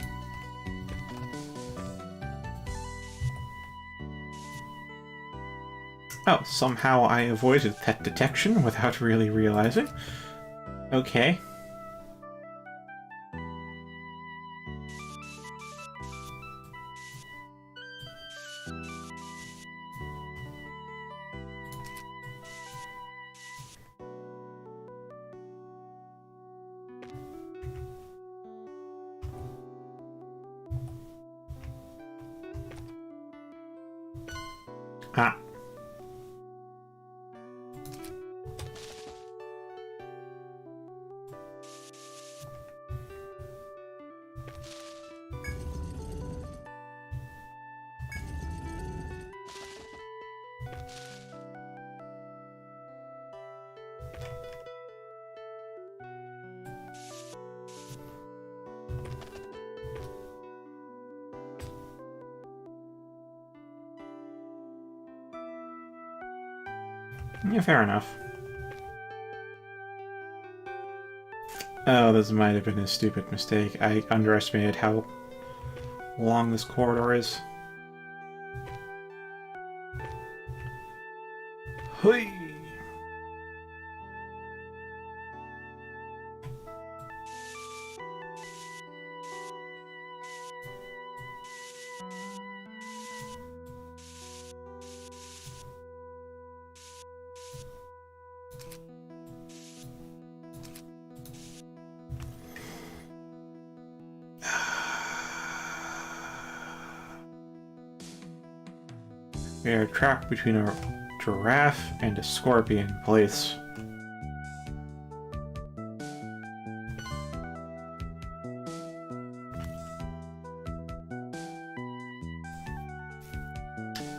Oh, somehow I avoided that detection without really realizing. Okay. Ah. Yeah, fair enough. Oh, this might have been a stupid mistake. I underestimated how long this corridor is. Hui! We are trapped between a giraffe and a scorpion place.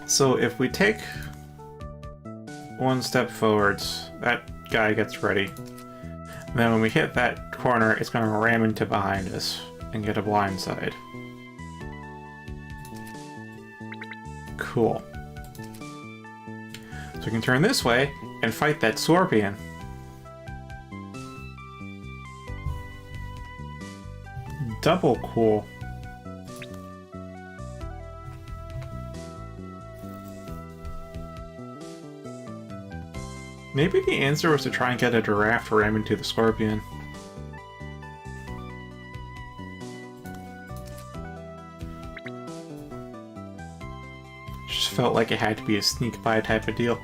So if we take one step forwards, that guy gets ready. And then when we hit that corner, it's going to ram into behind us and get a blind side. Cool. So we can turn this way and fight that scorpion. Double cool. Maybe the answer was to try and get a giraffe to ram into the scorpion. felt like it had to be a sneak by type of deal.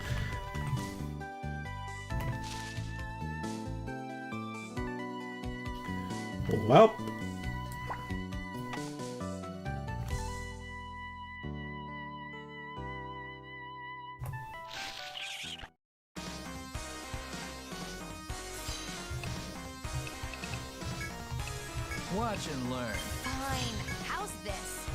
Well. Watch and learn. Fine. How's this?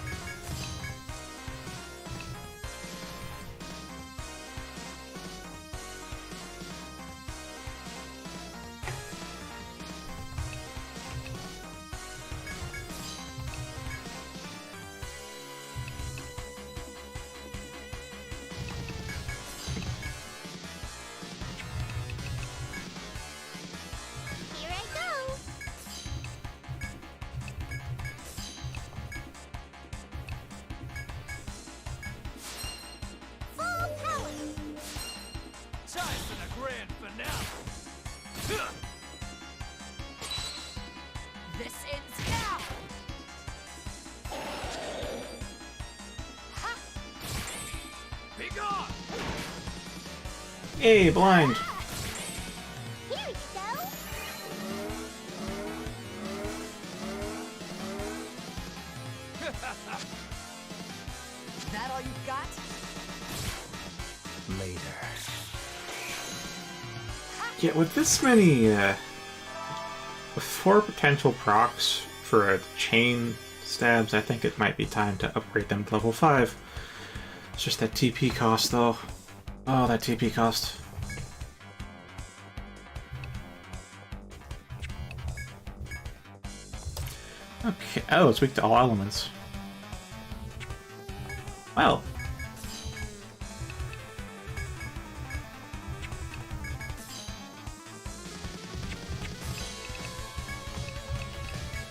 Here I go. Full power. Time for the grand finale. This ends now. Ha! Be gone! Hey, blind! Here you go. That all you got? Later. Yeah, with this many, with 4 potential procs for chain stabs, I think it might be time to upgrade them to level 5. It's just that TP cost, though. Oh, that TP cost. Okay, oh, it's weak to all elements. Well.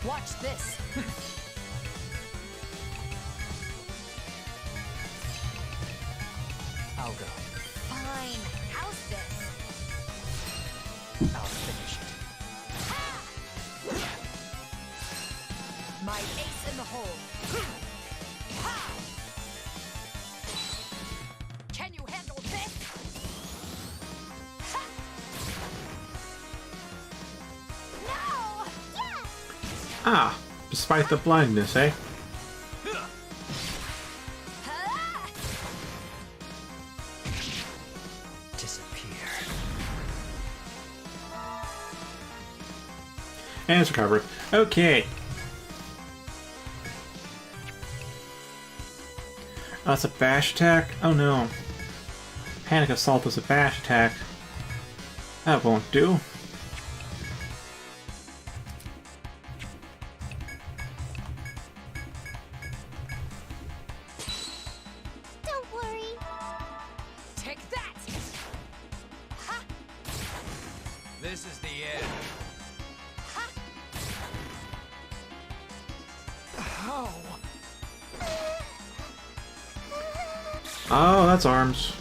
Watch this. I'll go. Fine. How's this? I'll finish it. My ace in the hole. Ha! Can you handle this? Ha! No! Yes! Ah, despite the blindness, eh? Ha! Disappear. And it's recovered. Okay. Oh, that's a bash attack? Oh no. Panic Assault is a bash attack. That won't do. Don't worry. Take that! Ha! This is the end. Ha! Oh. Oh, that's arms.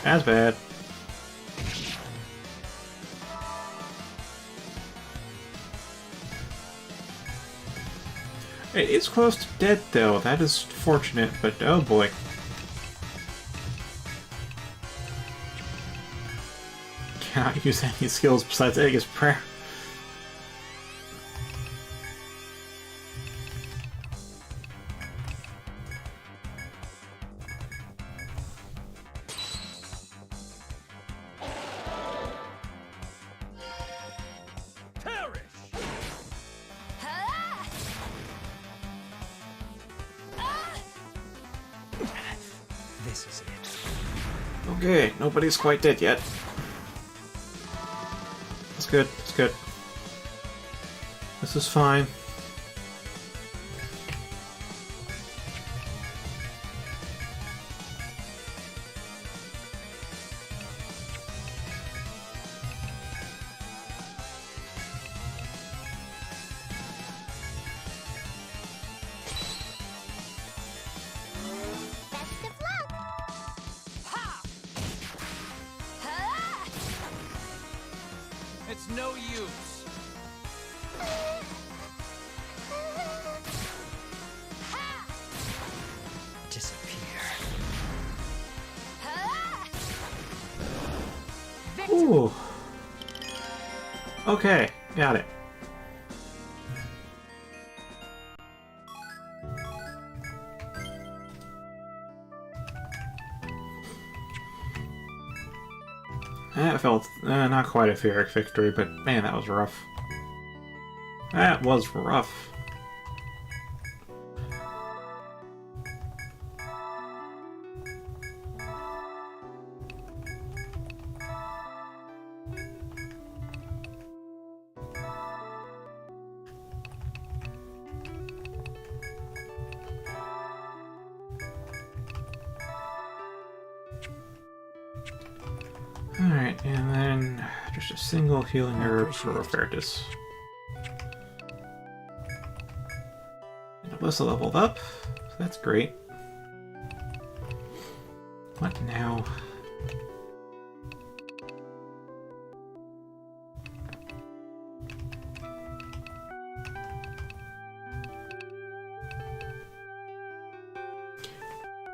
That's bad. It is close to dead, though. That is fortunate, but oh boy. Cannot use any skills besides Aegis Prayer. Perish! Ha! Ah! This is it. Okay, nobody's quite dead yet. That's good, that's good. This is fine. Best of luck! Ha! Ha! It's no use. Ha! Disappear. Ooh. Okay, got it. That felt not quite a Pyrrhic victory, but man, that was rough. That was rough. Alright, and then just a single healing herb for Rofertus. And Alyssa leveled up, so that's great. What now?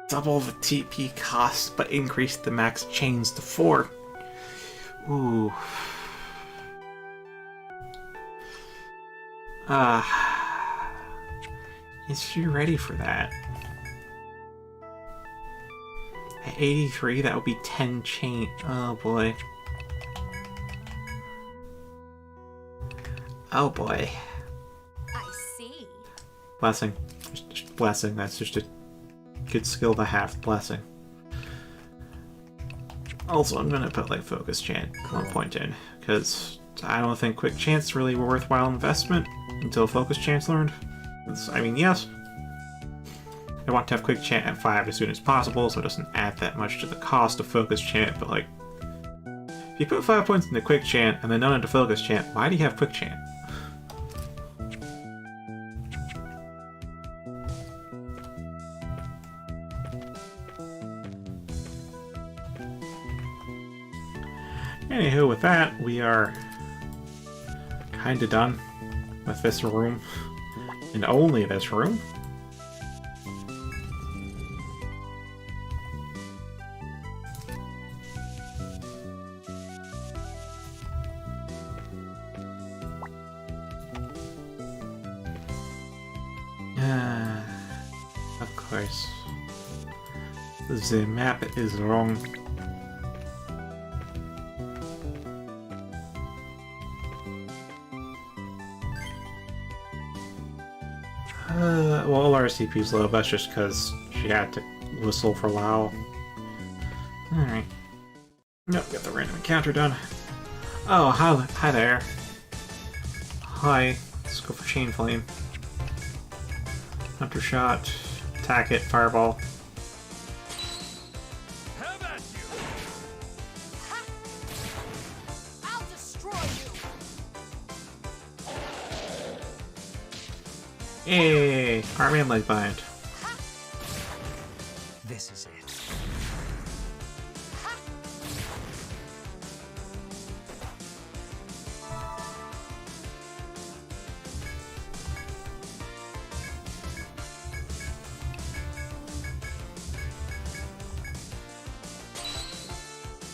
Double the TP cost, but increase the max chains to 4. Ooh. Is she ready for that? At 83, that would be 10 chain. Oh boy. Oh boy. I see. Blessing. Just blessing. That's just a good skill to have. Blessing. Also, I'm gonna put like focus chant 1 point in, because I don't think quick chant's really a worthwhile investment until focus chant's learned. I mean, yes, I want to have quick chant at 5 as soon as possible, so it doesn't add that much to the cost of focus chant, but like, if you put 5 points into quick chant and then none into focus chant, why do you have quick chant? Anywho, with that, we are kinda done with this room. And only this room. Of course. The map is wrong. Well, our CP's low, that's just because she had to whistle for Lao. Alright. Nope, got the random encounter done. Oh, hi there. Hi. Let's go for Chain Flame. Hunter Shot. Attack it, Fireball. Have at you! I'll destroy you! Yay! Arm and Leg Bind. This is it.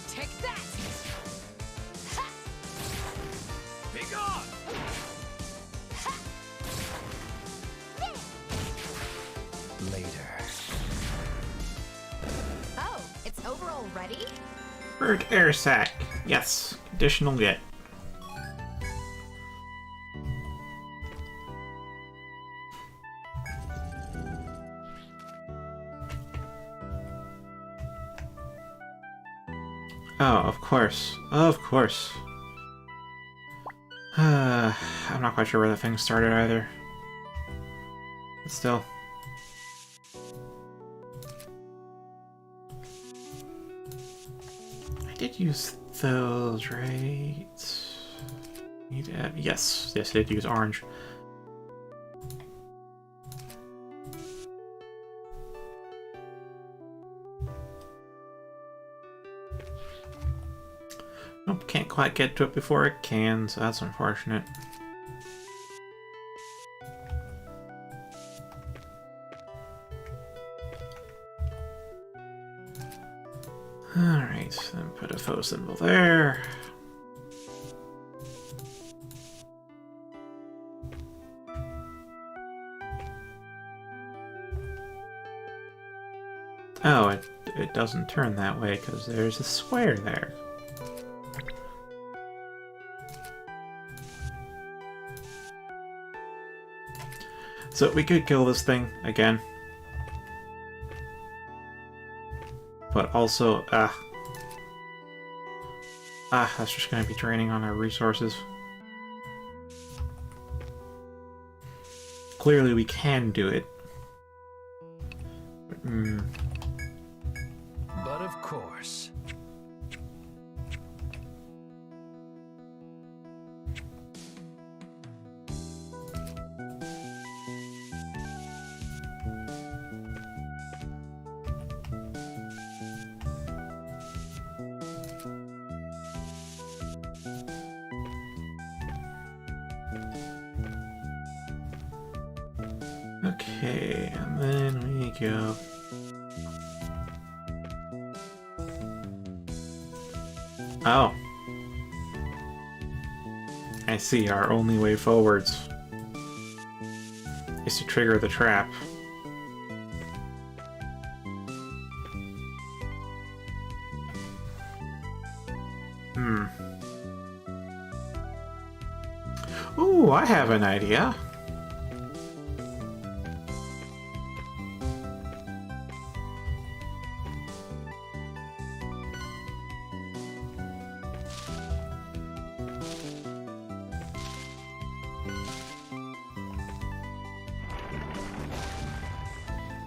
Take that! Ha! Be gone! Later. Oh, it's over already? Bird Air Sac. Yes. Conditional get. Oh, of course. Of course. I'm not quite sure where that thing started either. But still. I did use those, right? Need to have, yes, I did use orange. Nope, can't quite get to it before it can, so that's unfortunate. Alright, then put a faux symbol there. Oh, it doesn't turn that way because there's a square there. So we could kill this thing again. But also, that's just going to be draining on our resources. Clearly we can do it. But of course. Okay, and then we go. Oh. I see, our only way forwards is to trigger the trap. Ooh, I have an idea.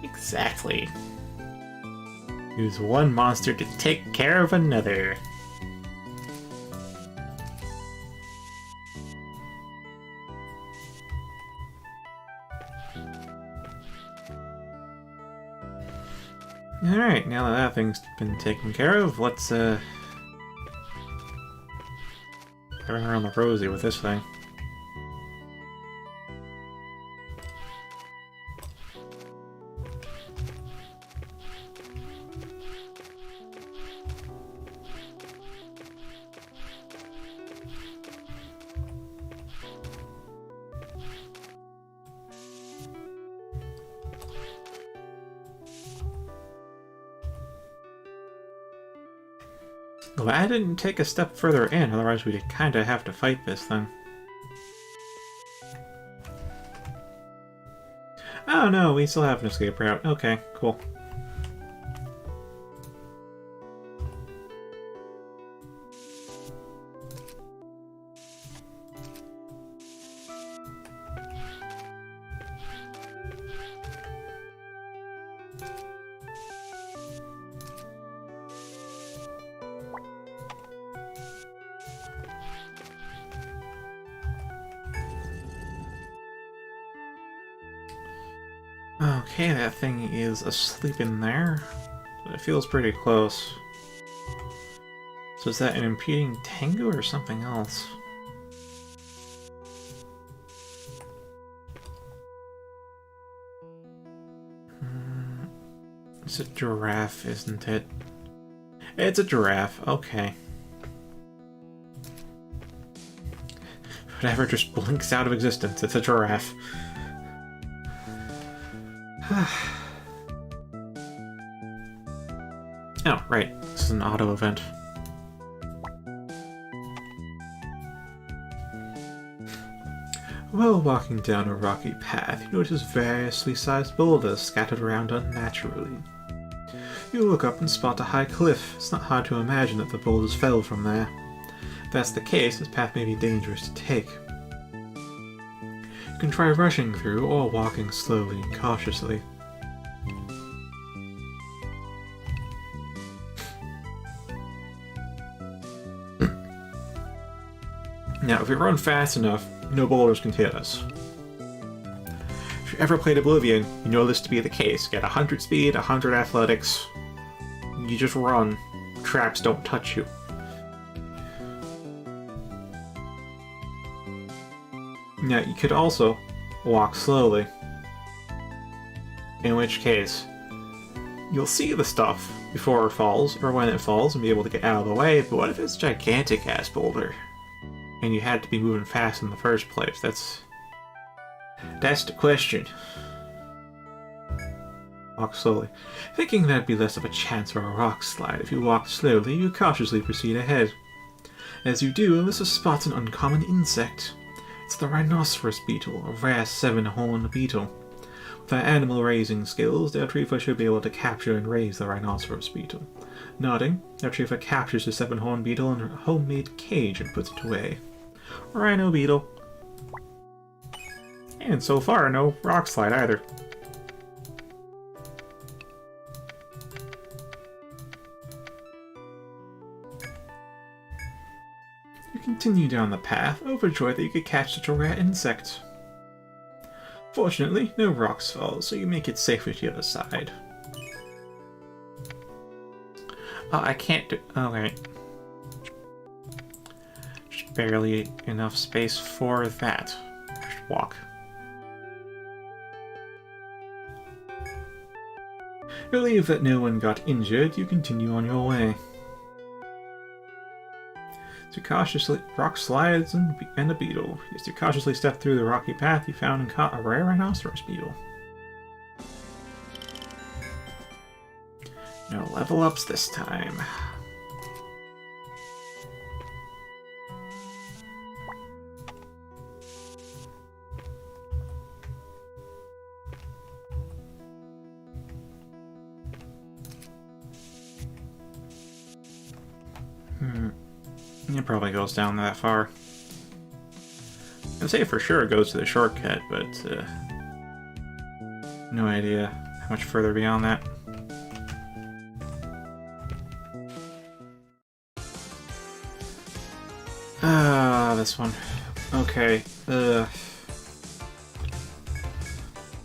Exactly. Use one monster to take care of another. Alright, now that that thing's been taken care of, let's run around the rosy with this thing. Glad I didn't take a step further in, otherwise we'd kinda have to fight this thing. Oh no, we still have an escape route. Okay, cool. Okay, that thing is asleep in there, but it feels pretty close. So is that an impeding Tengu or something else? It's a giraffe, isn't it? It's a giraffe, okay. Whatever just blinks out of existence, it's a giraffe. Oh, right. This is an auto event. While walking down a rocky path, you notice variously sized boulders scattered around unnaturally. You look up and spot a high cliff. It's not hard to imagine that the boulders fell from there. If that's the case, this path may be dangerous to take. You can try rushing through or walking slowly and cautiously. Now, if we run fast enough, no boulders can hit us. If you ever played Oblivion, you know this to be the case. Get 100 speed, 100 athletics, you just run. Traps don't touch you. Now, you could also walk slowly, in which case, you'll see the stuff, before it falls, or when it falls, and be able to get out of the way, but what if it's a gigantic ass boulder? And you had to be moving fast in the first place? That's the question. Walk slowly. Thinking that'd be less of a chance for a rock slide if you walk slowly, you cautiously proceed ahead. As you do, Alyssa spots an uncommon insect. It's the rhinoceros beetle, a rare 7-horned beetle. With her animal raising skills, Eltrifa should be able to capture and raise the rhinoceros beetle. Nodding, Eltrifa captures the 7-horned beetle in her homemade cage and puts it away. Rhino beetle. And so far, no rock slide either. You continue down the path, overjoyed that you could catch such a rare insect. Fortunately, no rocks fall, so you make it safely to the other side. Oh, I can't do... Okay. Just barely enough space for that. Just walk. Relieved that no one got injured, you continue on your way. To cautiously rock slides and a beetle. As you cautiously step through the rocky path, you found and caught a rare rhinoceros beetle. No level ups this time. It probably goes down that far. I'd say for sure it goes to the shortcut, but no idea how much further beyond that. This one. Okay.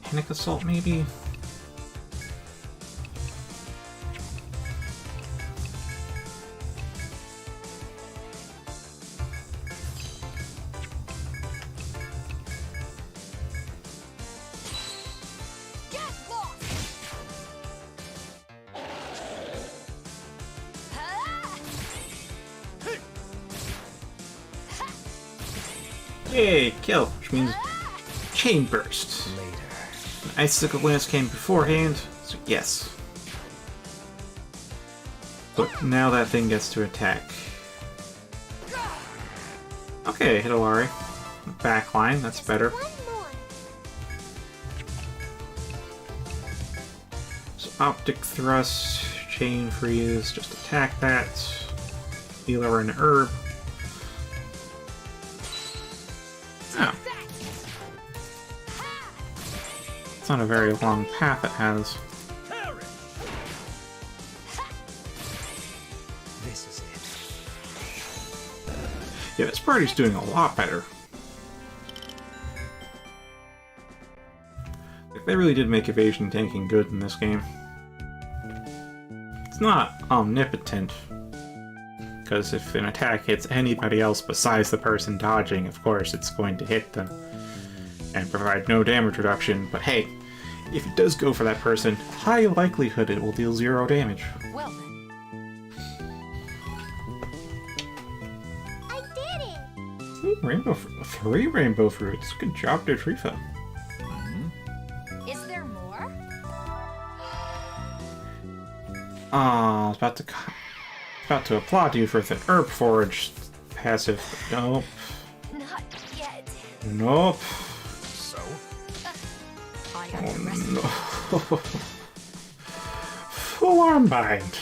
Panic Assault, maybe? Yay, kill, which means Chain Burst. Later. An Icicle Lance came beforehand, so yes. But now that thing gets to attack. Okay, Hidolari. Backline, that's better. So Optic Thrust, Chain Freeze, just attack that. Healer and Herb. It's not a very long path it has. This is it. Yeah, this party's doing a lot better. Like, they really did make evasion tanking good in this game. It's not omnipotent, because if an attack hits anybody else besides the person dodging, of course it's going to hit them and provide no damage reduction, but hey, if it does go for that person, high likelihood it will deal 0 damage. Well then. I did it! Ooh, 3 rainbow fruits. Good job, Detrifa. Is there more? I was about to applaud you for the Herb Forge passive. Nope. Not yet. Nope. I Oh underestimated. no. Full arm bind.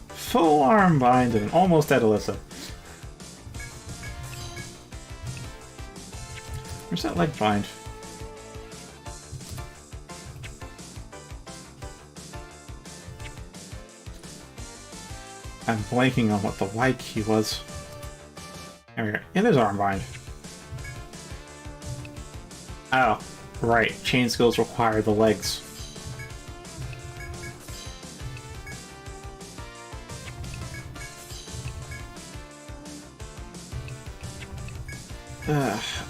Full arm bind and almost at Alyssa. Where's that leg bind? I'm blanking on what the white key was. There we go. It is arm bind. Oh. Right, chain skills require the legs.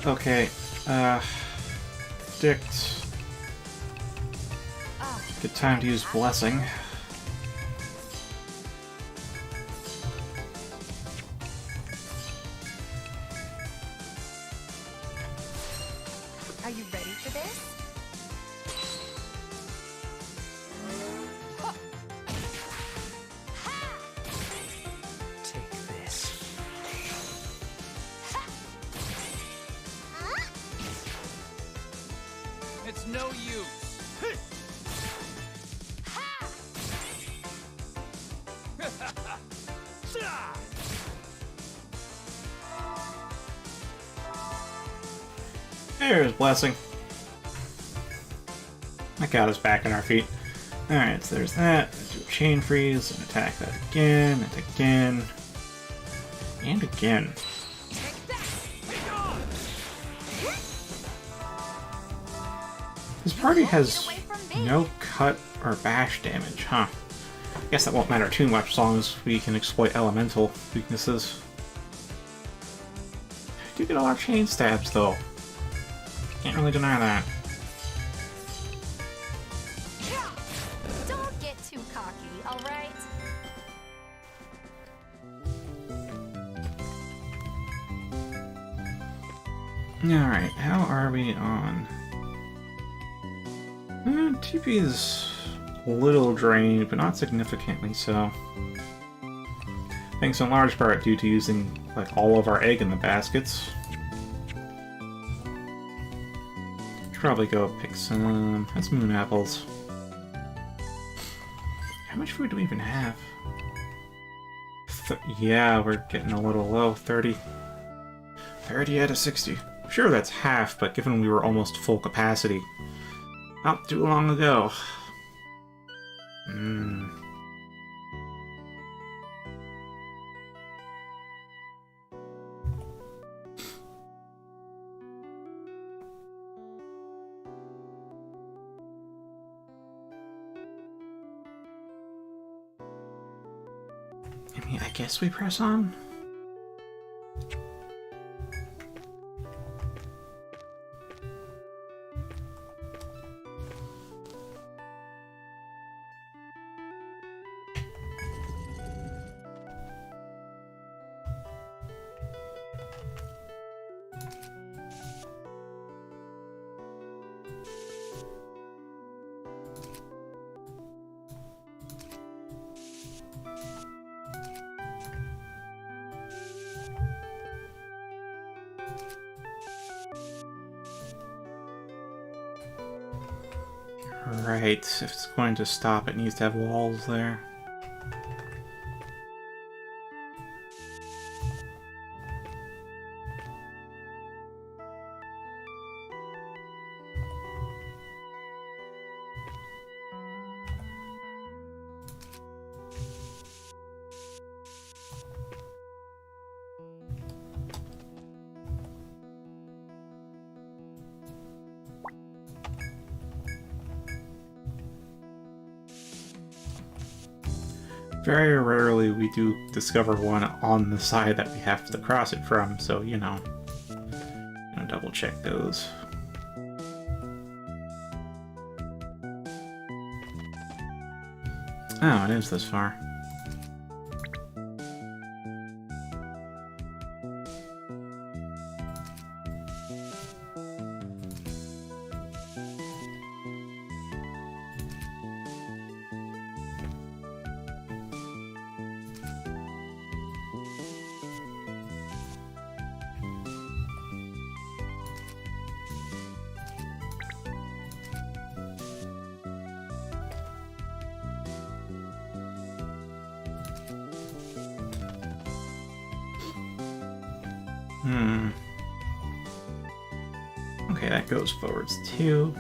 Okay. Predict. Good time to use Blessing. Are you ready for this? Take this. It's no use. There's Blessing. That got us back on our feet. Alright, so there's that. Let's do a chain freeze and attack that again, and again, and again. This party has no cut or bash damage, huh? Guess that won't matter too much as long as we can exploit elemental weaknesses. I do get a lot of chain stabs though. Can't really deny that. Don't get too cocky, alright? Alright, how are we on? TP is a little drained, but not significantly so. Thanks in large part due to using like all of our egg in the baskets. Should probably go pick some. That's moon apples. How much food do we even have? Yeah, we're getting a little low. 30 out of 60. Sure, that's half, but given we were almost full capacity not too long ago. I mean, I guess we press on? Right, if it's going to stop, it needs to have walls there. Very rarely we do discover one on the side that we have to cross it from, so you know, double check those. Oh, it is this far. Okay, that goes forwards too.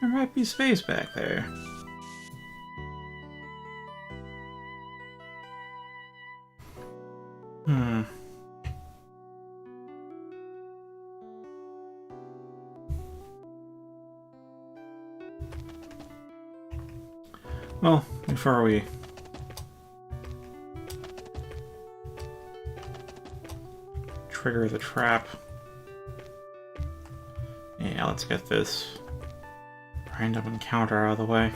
There might be space back there. Well, before we trigger the trap, yeah, let's get this random encounter out of the way.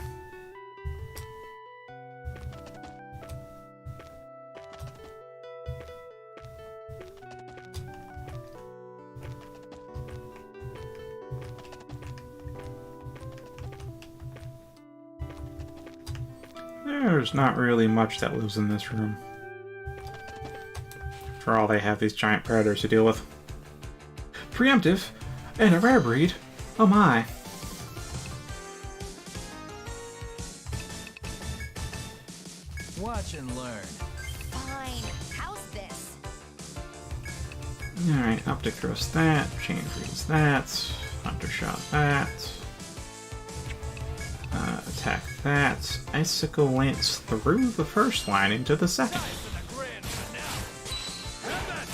There's not really much that lives in this room. For all, they have these giant predators to deal with. Preemptive? And a rare breed? Oh my. Watch and learn. Fine. How's this? Alright, Optic Thrust that, Chain Freeze that, Hunter Shot that, attack that, Icicle Lance through the first line into the second. Time for the grand finale. Have that.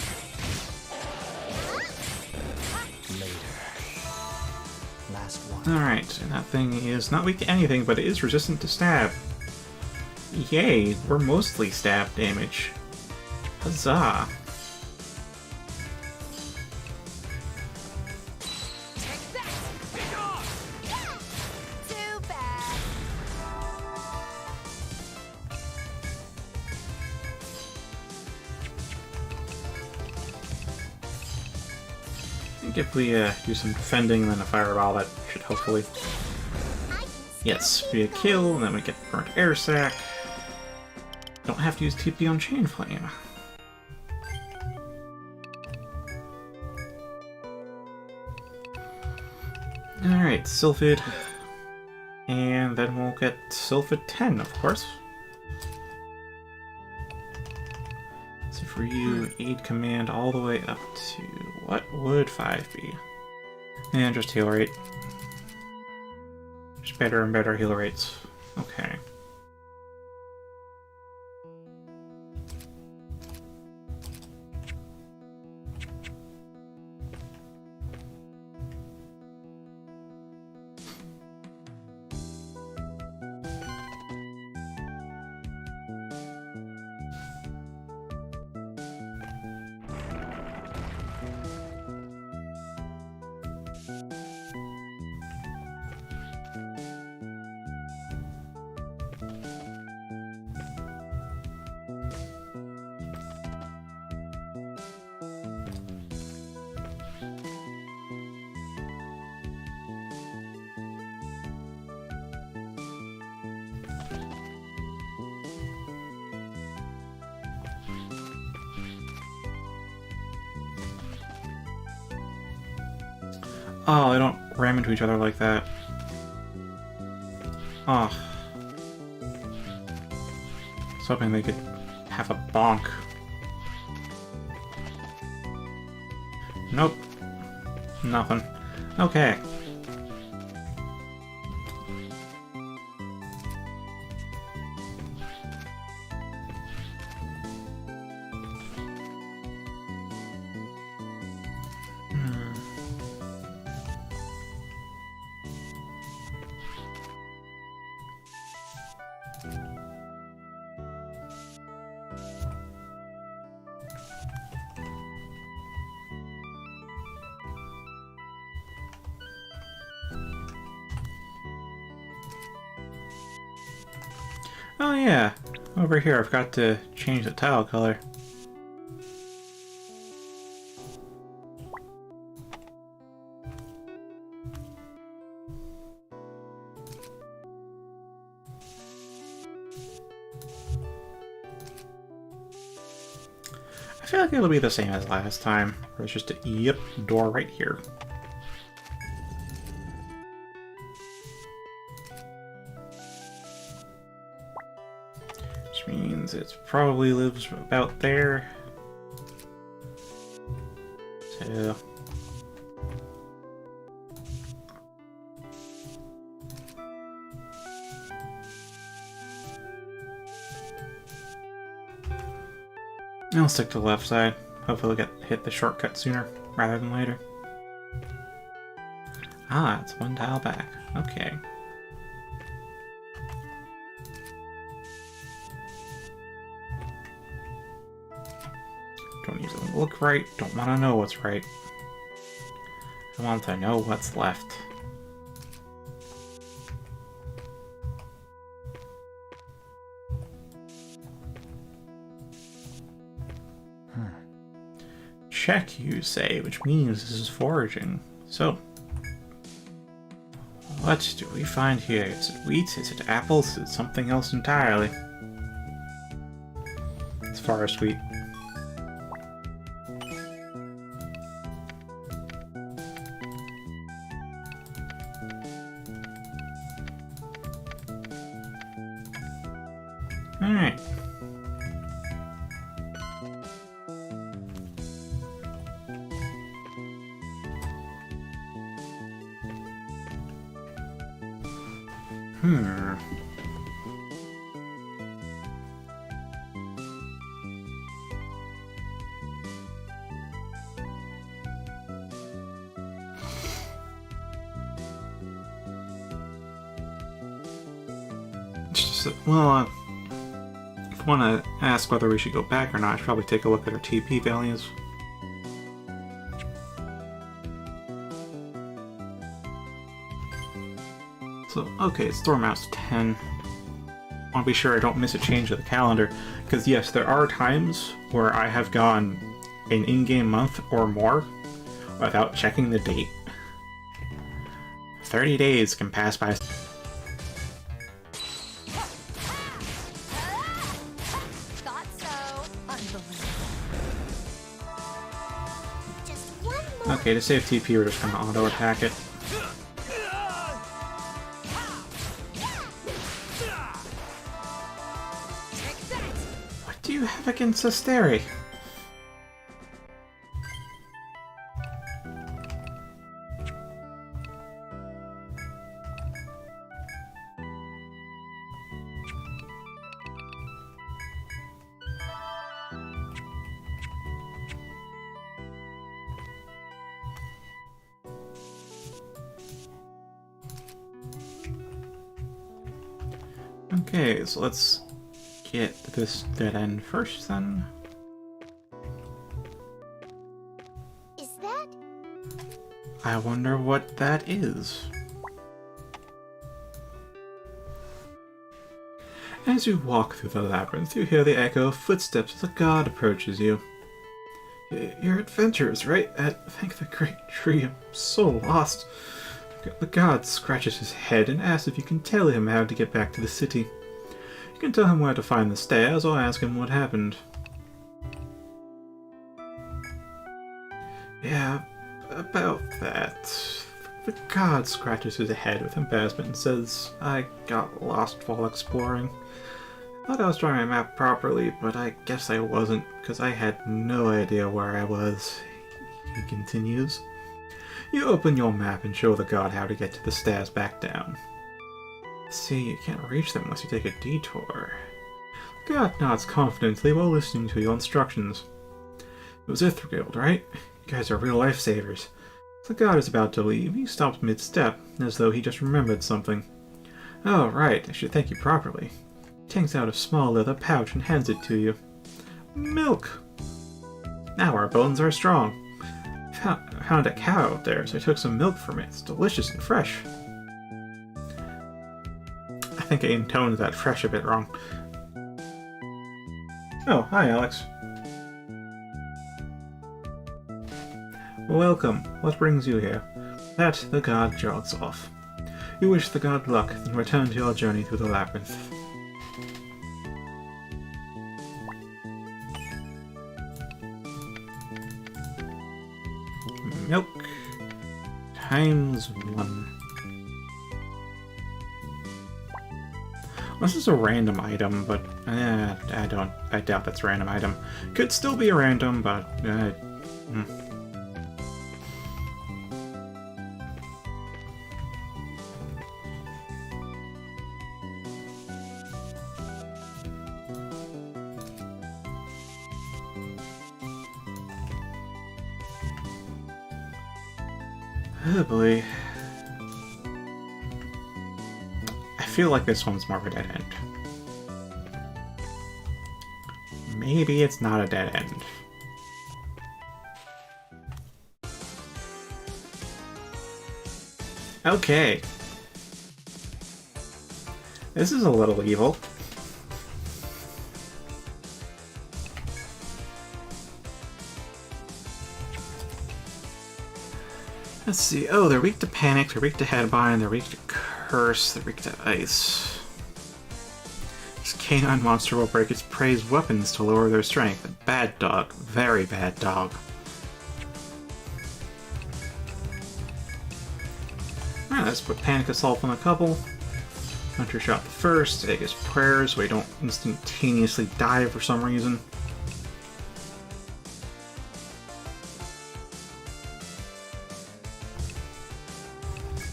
Later. Last one. Alright, and that thing is not weak to anything, but it is resistant to stab. Yay, we're mostly stab damage. Huzzah. Take that! Take off! Too bad. I think if we do some defending and then a fireball, that should hopefully, yes, be a kill, and then we get burnt air sac. Don't have to use TP on Chain Flame. Alright, Sylphid. And then we'll get Sylphid 10, of course. So for you, aid command all the way up to... what would 5 be? And just heal rate. Just better and better heal rates. Okay. Oh, they don't ram into each other like that. Oh. I was hoping they could have a bonk. Nope. Nothing. Okay. Oh yeah, over here I forgot to change the tile color. I feel like it'll be the same as last time, where it's just a yep door right here. Which means it probably lives about there. So... I'll stick to the left side. Hopefully we'll hit the shortcut sooner rather than later. Ah, it's one tile back. Okay. Don't need to look right. Don't want to know what's right. I want to know what's left. Check, you say, which means this is foraging. So, what do we find here? Is it wheat? Is it apples? Is it something else entirely? It's forest wheat. Alright. Well, if you want to ask whether we should go back or not, I should probably take a look at our TP values. So, okay, store amount's 10. I want to be sure I don't miss a change of the calendar, because yes, there are times where I have gone an in-game month or more without checking the date. 30 days can pass by. Thought so. Just one more. Okay, to save TP, we're just going to auto-attack it. What do you have against Asteri? Okay, so let's get this dead end first then. Is that? I wonder what that is. As you walk through the labyrinth, you hear the echo of footsteps as a god approaches you. You're adventurers, right? Thank the great tree, I'm so lost. The god scratches his head and asks if you can tell him how to get back to the city. You can tell him where to find the stairs or ask him what happened. Yeah, about that. The god scratches his head with embarrassment and says, I got lost while exploring. I thought I was drawing my map properly, but I guess I wasn't, because I had no idea where I was. He continues. You open your map and show the god how to get to the stairs back down. See, you can't reach them unless you take a detour. The god nods confidently while listening to your instructions. It was Ithriel, right? You guys are real lifesavers. The god is about to leave. He stops mid-step, as though he just remembered something. Oh, right, I should thank you properly. He takes out a small leather pouch and hands it to you. Milk! Now our bones are strong. I found a cow out there, so I took some milk from it. It's delicious and fresh. I think I intoned that fresh a bit wrong. Oh, hi, Alex. Welcome. What brings you here? That the god jogs off. You wish the god luck, then return to your journey through the labyrinth. Milk times 1. This is a random item, but I doubt that's a random item. Could still be a random, but oh boy. I feel like this one's more of a dead end. Maybe it's not a dead end. Okay. This is a little evil. Let's see. Oh, they're weak to panic, they're weak to headbind, they're weak to curse, they're weak to ice. This canine monster will break its prey's weapons to lower their strength. A bad dog. Very bad dog. Alright, let's put Panic Assault on a couple. Hunter Shot the first. Aegis Prayers, so we don't instantaneously die for some reason.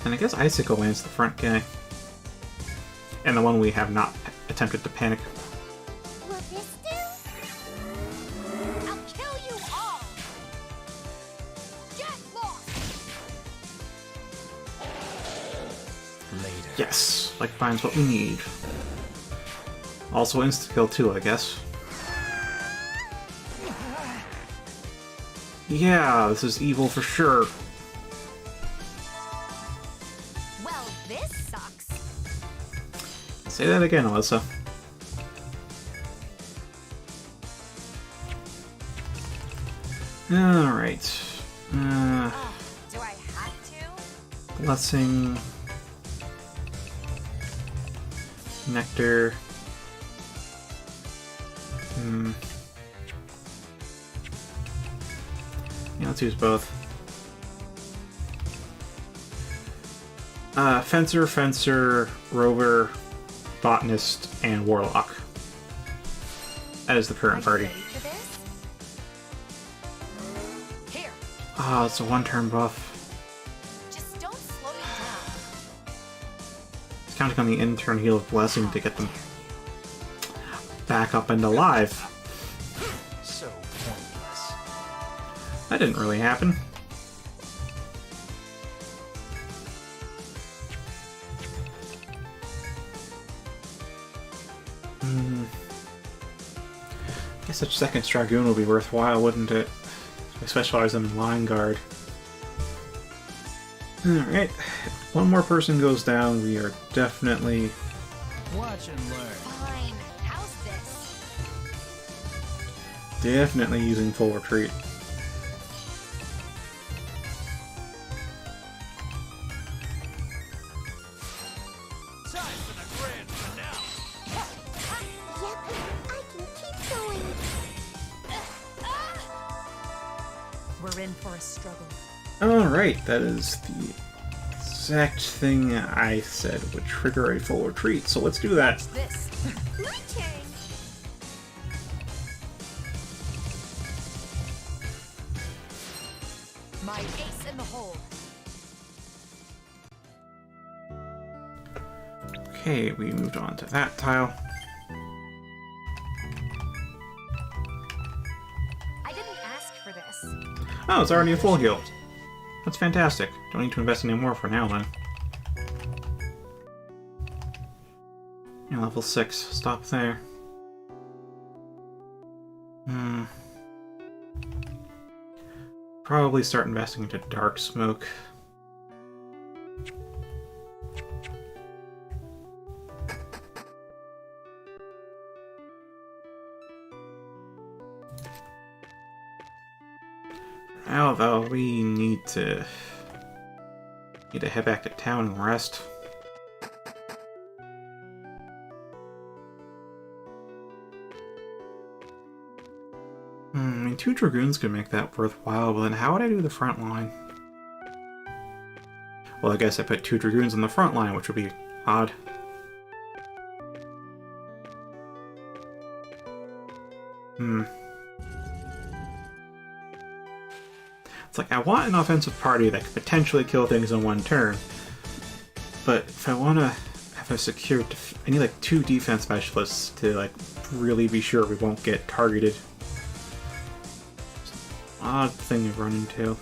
And I guess Icicle lands the front guy. And the one we have not attempted to panic. Will this do? I'll kill you all! Get lost! Later. Yes, like finds what we need. Also insta-kill too, I guess. Yeah, this is evil for sure. Well, this sucks. Say that again, Alyssa. Alright. Do I have to? Blessing. Nectar. Yeah, let's use both. Fencer, Rover, Botanist, and Warlock. That is the current party. Ready for this? Here, Ah, it's a one-turn buff. Just don't slow me down. It's counting on the intern heal of Blessing to get them back up and alive. So pointless. That didn't really happen. I guess such second Dragoon will be worthwhile, wouldn't it? I specialize in Line Guard. Alright, if one more person goes down, we are definitely... Watch and learn. Fine. How's this? definitely using full retreat. Time for the grand finale. Yep, I can keep going. we're in for a struggle. Alright, that is the exact thing I said would trigger a full retreat, so let's do that. This. My turn. My ace in the hole. Okay, we moved on to that tile. I didn't ask for this. Oh, it's already a full heal. That's fantastic. Don't need to invest any more for now, then. Yeah, level 6. Stop there. Probably start investing into Dark Smoke. Now, though, we need to head back to town and rest. I mean, 2 Dragoons could make that worthwhile, but then how would I do the front line? Well, I guess I put 2 Dragoons on the front line, which would be odd. It's like, I want an offensive party that could potentially kill things in one turn, but if I want to have a secure... I need like 2 defense specialists to like really be sure we won't get targeted. Odd thing to run into.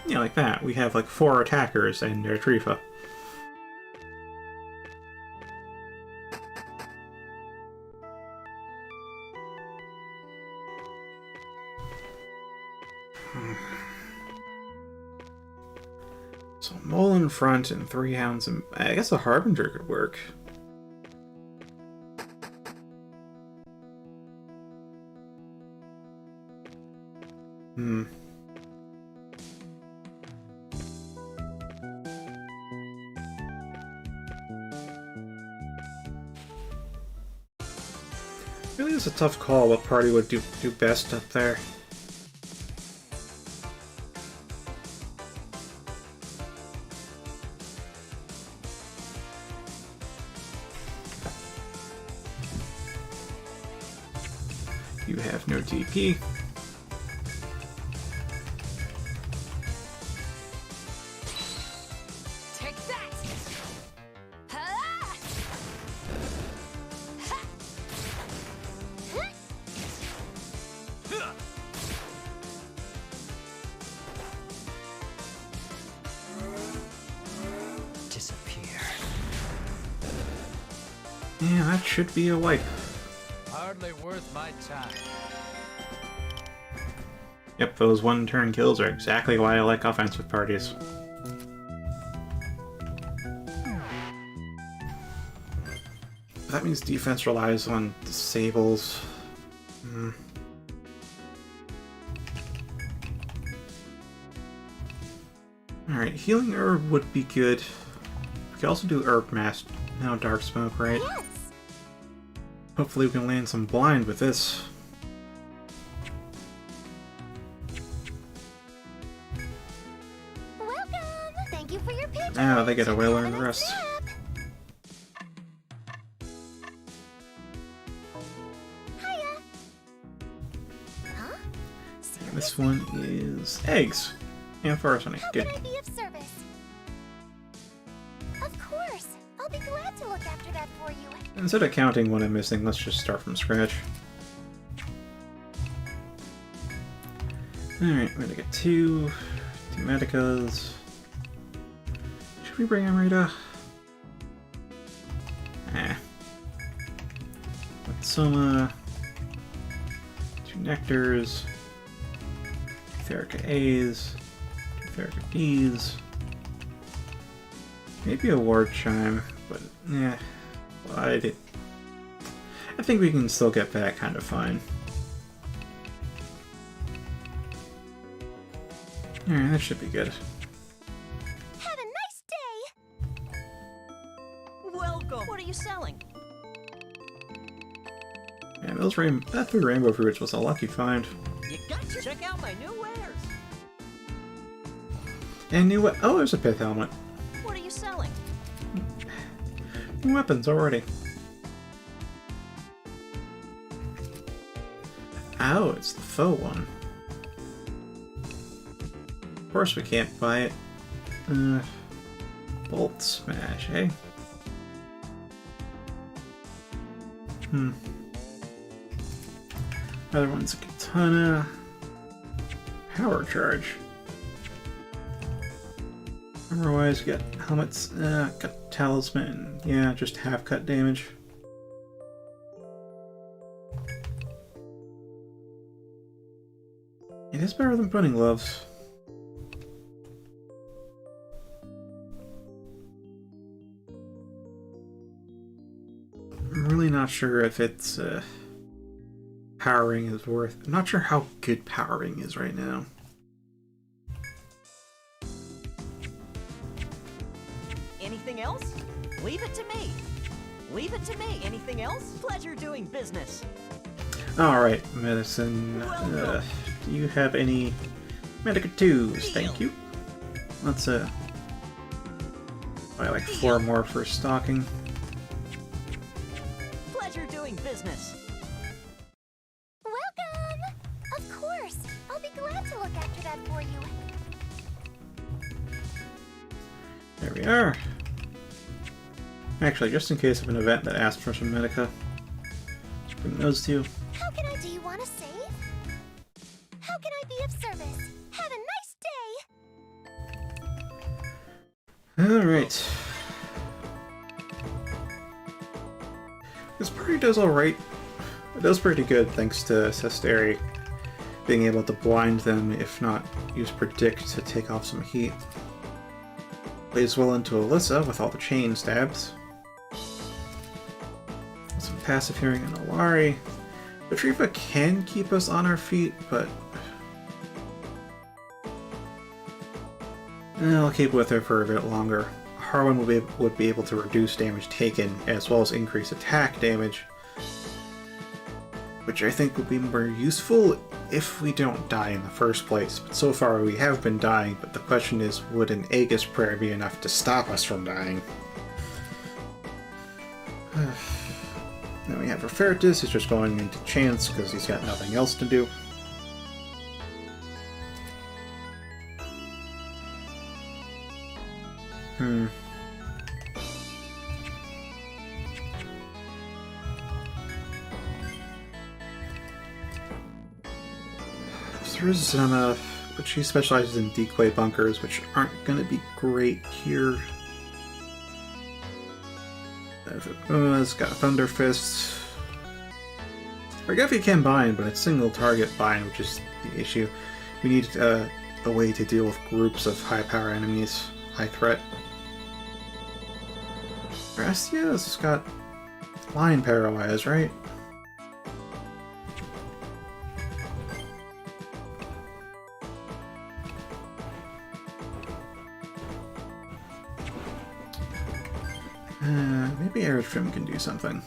Yeah, like that. We have like 4 attackers and their Trifa. So mole in front and 3 hounds, and I guess a harbinger could work. Really is a tough call what party would do best up there. You have no DP. Take that! Ha! Ha! Disappear. Yeah, that should be a wipe. Hardly worth my time. Yep, those one-turn kills are exactly why I like offensive parties. That means defense relies on disables. Alright, healing herb would be good. We could also do herb mask. Now dark smoke, right? Yes! Hopefully we can land some blind with this. Welcome! Thank you for your patronage. Now they get a whaler Have and the nice rest. nap. Hiya! Huh? This one is eggs. And forest honey. How Good. can I be of service? Of course! I'll be glad to look after that for you. Instead of counting what I'm missing, let's just start from scratch. Alright, we're gonna get two Medicas. Should we bring Amrita? Soma. 2 Nectars. 2 Therica A's. 2 Therica B's. Maybe a Ward Chime, but yeah. Well, I think we can still get back kind of fine. Alright, that should be good. Have a nice day! Welcome. What are you selling? Yeah, that 3 rainbow fruits was a lucky find. You got to check out my new wares. And new oh, there's a pith helmet. What are you selling? New weapons already. Oh, it's the faux one. Of course we can't buy it. Bolt Smash, eh? Other one's a Katana. Power Charge. Otherwise, got helmets. Got Talisman. Yeah, just half cut damage. It is better than Bunny Gloves. I'm really not sure if it's powering is worth. I'm not sure how good powering is right now. Anything else? Leave it to me. Leave it to me. Anything else? Pleasure doing business. Alright, medicine. Do you have any Medica 2s? Thank you. Let's buy like 4 more for stocking. Pleasure doing business. Welcome! Of course! I'll be glad to look after that for you. There we are. Actually, just in case of an event that asks for some Medica, bring those 2. How can I do you want to save? How can I be of service? Have a nice day! Alright. This party does alright. It does pretty good thanks to Sesteri being able to blind them, if not use Predict to take off some heat. Plays well into Alyssa with all the chain stabs. Some passive hearing in Alari. Retrieva can keep us on our feet, but I'll keep with her for a bit longer. Harwin would be able to reduce damage taken, as well as increase attack damage, which I think would be more useful if we don't die in the first place. But so far we have been dying, but the question is, would an Aegis prayer be enough to stop us from dying? Then we have Referral, who's just going into chance because he's got nothing else to do. There's Zena, but she specializes in decoy bunkers, which aren't going to be great here. It's got Thunder Fist. Forget can bind, but it's single target bind, which is the issue. We need a way to deal with groups of high power enemies, high threat. Rastia's got Lion Paralyze, right? Maybe Etrian can do something.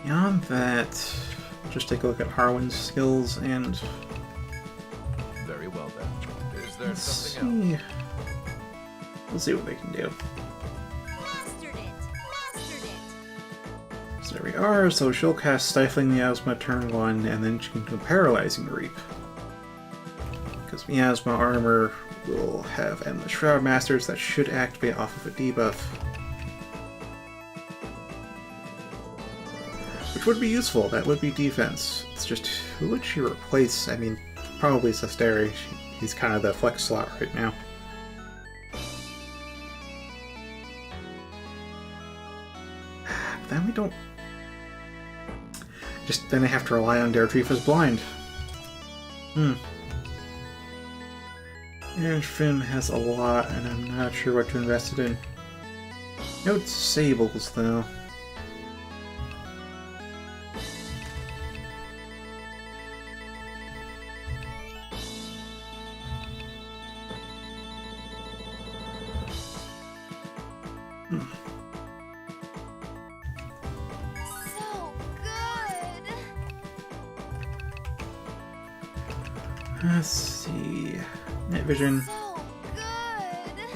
Beyond that, just take a look at Harwin's skills and... Very well then. Is there let's something see. Let's see what they can do. Mastered it! Mastered it! So there we are, so she'll cast Stifling Miasma turn 1, and then she can do Paralyzing Reap. Because Miasma Armor will have Endless Shroud Masters that should activate off of a debuff. Which would be useful, that would be defense. It's just, who would she replace? I mean, probably Sesteri. He's kind of the flex slot right now. But then we don't... then I have to rely on Retrieva's blind. And Finn has a lot, and I'm not sure what to invest it in. No disables, though. So good! Let's see... Night Vision. So good!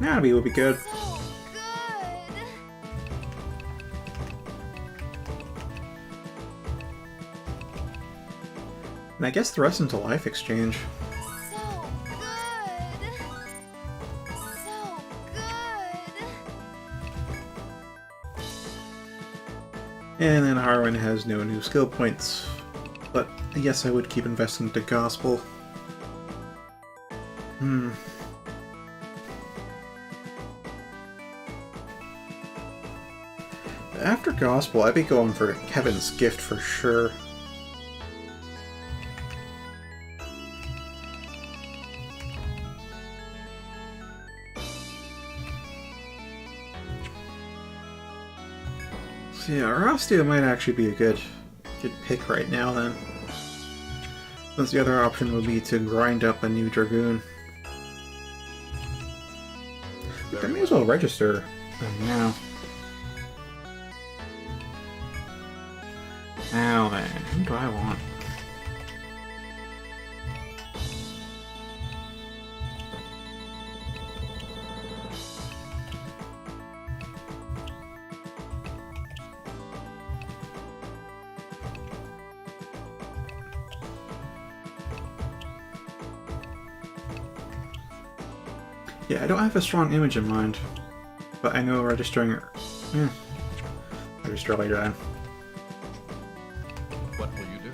Nabi would be good. So good! And I guess the rest into Life Exchange. So good! So good! And then Harwin has no new skill points. But yes, I would keep investing into Gospel. After Gospel, I'd be going for Kevin's Gift for sure. So yeah, Rastia might actually be a good pick right now then. Since the other option would be to grind up a new Dragoon. I may as well register them now. Now then, who do I want? Yeah, I don't have a strong image in mind, but I know registering... register later then. What will you do?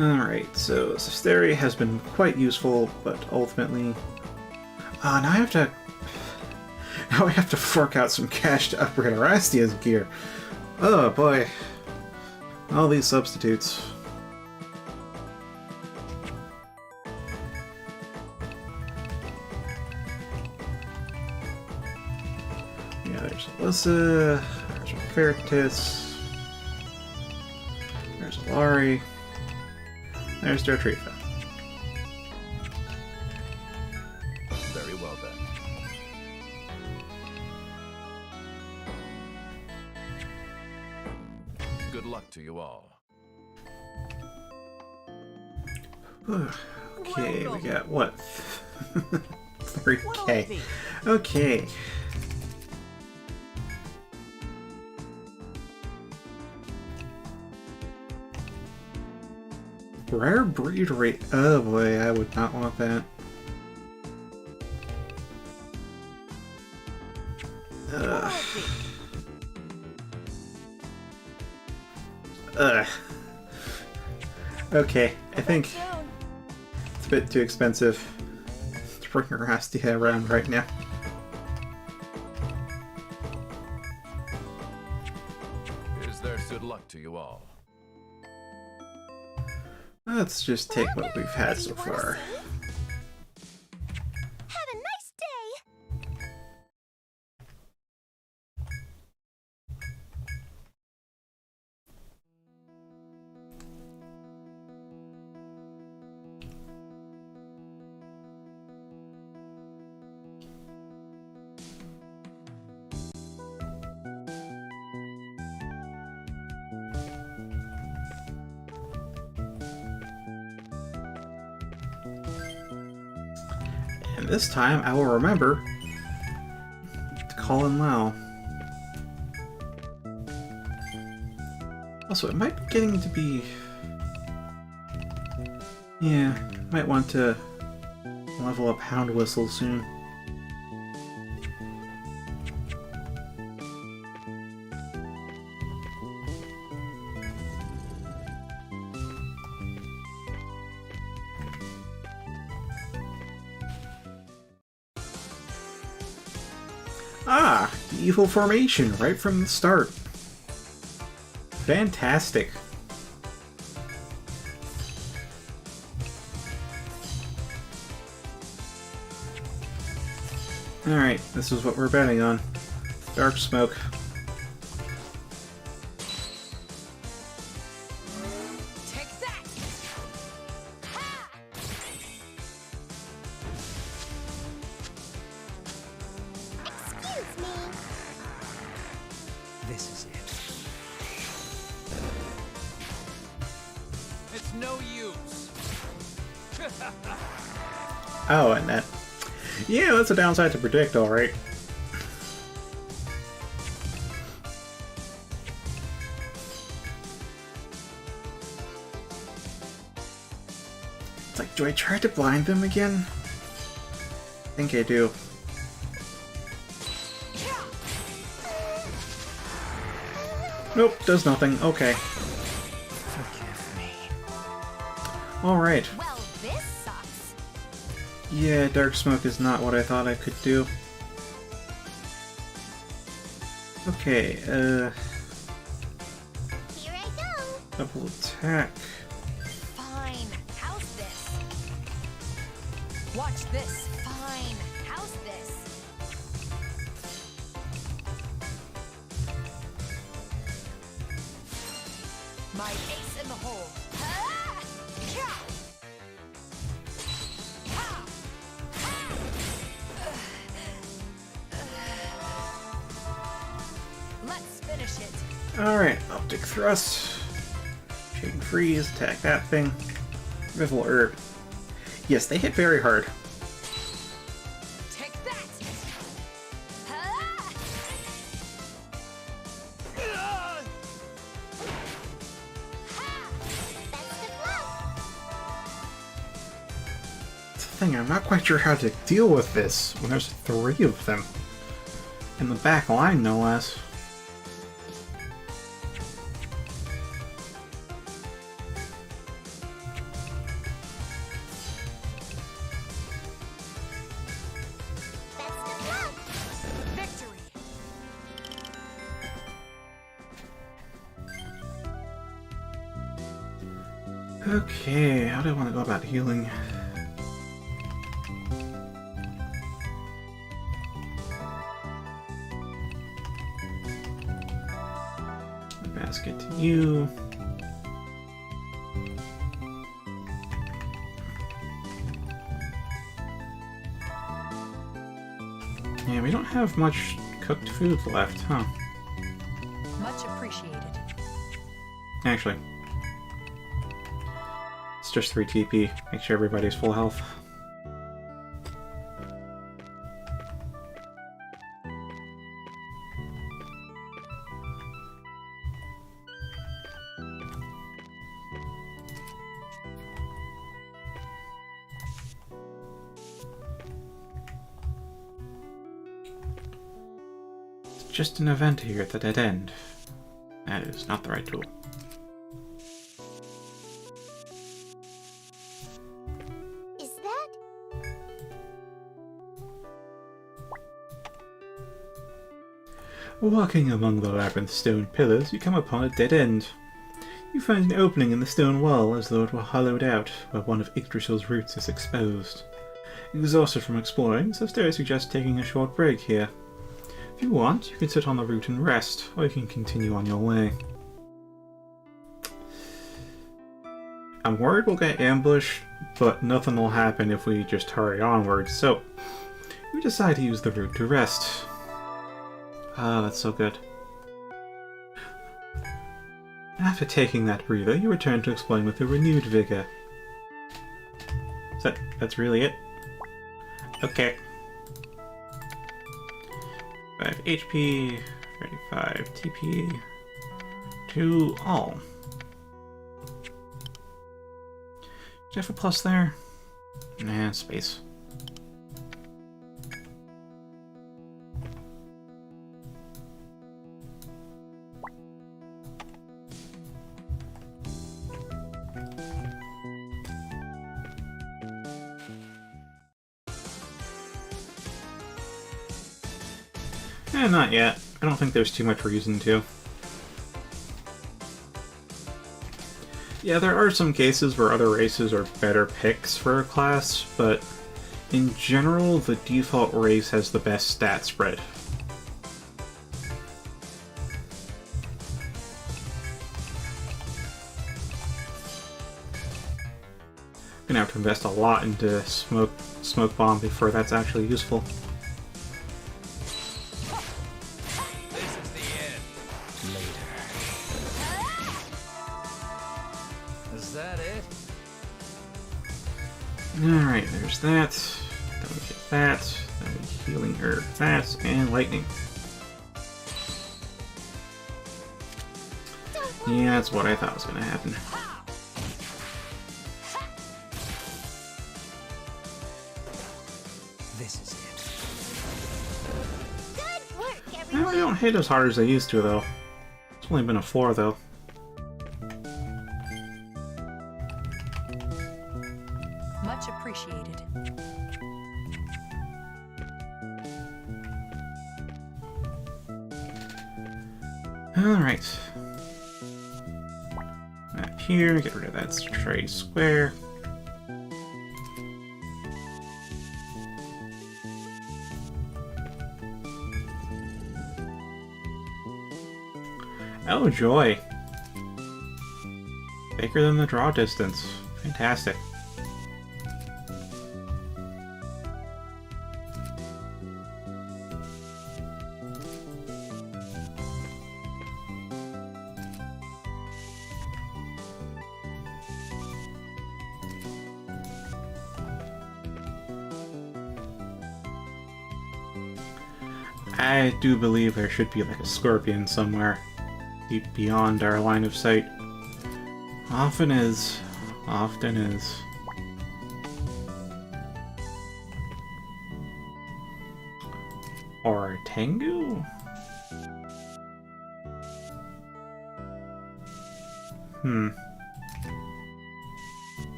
Alright, so Cysteria has been quite useful, but ultimately... now I have to... Now I have to fork out some cash to upgrade Arastia's gear. Oh boy. All these substitutes. Yeah, there's Alyssa, there's Ferretis, there's Alari, there's Dartrifa. Very well then. Good luck to you all. Okay, we got what? What'll it 3K. be? Okay. Rare breed rate. Oh boy, I would not want that. Ugh. Ugh. Okay, I think Soon. it's a bit too expensive to bring Rastia around right now. Is there good luck to you all? Let's just take what we've had so far. Have a nice day. And this time I will remember to call in Lao. Also, it might be getting to be... Yeah, might want to level up Hound Whistle soon. Ah! Evil formation right from the start. Fantastic. Alright, this is what we're betting on. Dark smoke. Take that! Ha! Excuse me. This is it. It's no use. Oh, and that... Yeah, that's a downside to predict, alright. It's like, do I try to blind them again? I think I do. Nope, does nothing. Okay. Forgive me. Alright. Well, this sucks. Yeah, dark smoke is not what I thought I could do. Okay, Here I go. double attack. Fine. How's this? Watch this. Fine. How's this? My ace in the hole. Ah! Ka! Ha! Let's finish it. Alright, optic thrust. Chain freeze, attack that thing. Riffle herb. Yes, they hit very hard. Take that! Ah! Ha! That's the flow. That's the thing, I'm not quite sure how to deal with this when there's 3 of them. In the back line, no less. Okay, how do I want to go about healing? A basket to you. Yeah, we don't have much cooked food left, huh? Much appreciated. Actually, it's just 3 TP. Make sure everybody's full health. It's just an event here at the dead end. That is not the right tool. Is that? Walking among the labyrinth stone pillars, you come upon a dead end. You find an opening in the stone wall as though it were hollowed out, where one of Yggdrasil's roots is exposed. Exhausted from exploring, Sesteri suggests taking a short break here. If you want, you can sit on the root and rest, or you can continue on your way. I'm worried we'll get ambushed, but nothing will happen if we just hurry onwards, so we decide to use the route to rest. Ah, that's so good. After taking that breather, you return to exploring with a renewed vigor. That's really it? Okay. 5 HP, 35 TP, to all. Do I have a plus there? Nah, space. Not yet. I don't think there's too much reason to. Yeah, there are some cases where other races are better picks for a class, but in general, the default race has the best stat spread. I'm gonna have to invest a lot into smoke bomb before that's actually useful. Alright, there's that. Then we get that. Then we healing herb, that, and lightning. Yeah, that's what I thought was going to happen. This is it. Good work, I everyone. really don't hit as hard as I used to, though. It's only been a 4, though. Much appreciated. Alright. Map here, get rid of that stray square. Oh joy! Bigger than the draw distance. Fantastic. I do believe there should be like a scorpion somewhere deep beyond our line of sight. Often is. Often is. Or Tengu? Hmm.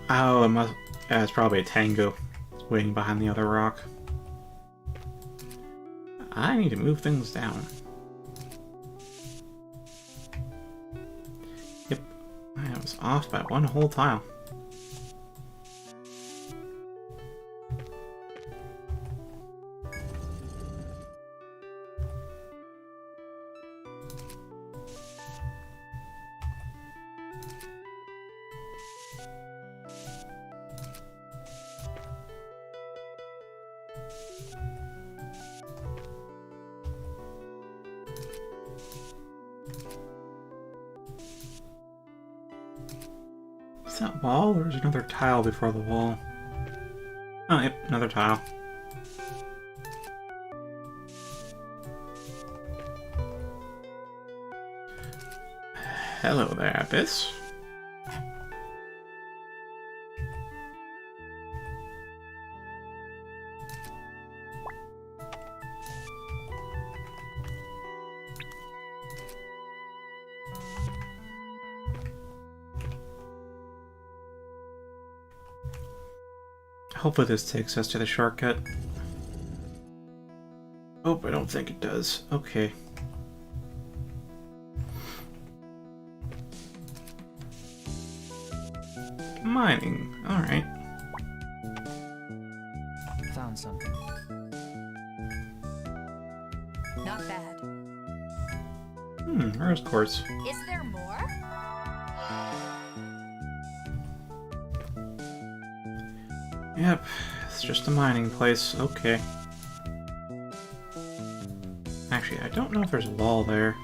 Oh, it must. It's probably a Tengu waiting behind the other rock. I need to move things down. Yep, I was off by one whole tile. Is that wall, or is there another tile before the wall? Oh, yep, another tile. Hello there, Abyss. Hopefully this takes us to the shortcut. Oh, I don't think it does. Okay. Mining. Alright. Found something. Not bad. Rose quartz. Is there more? Yep, it's just a mining place. Okay. Actually, I don't know if there's a wall there.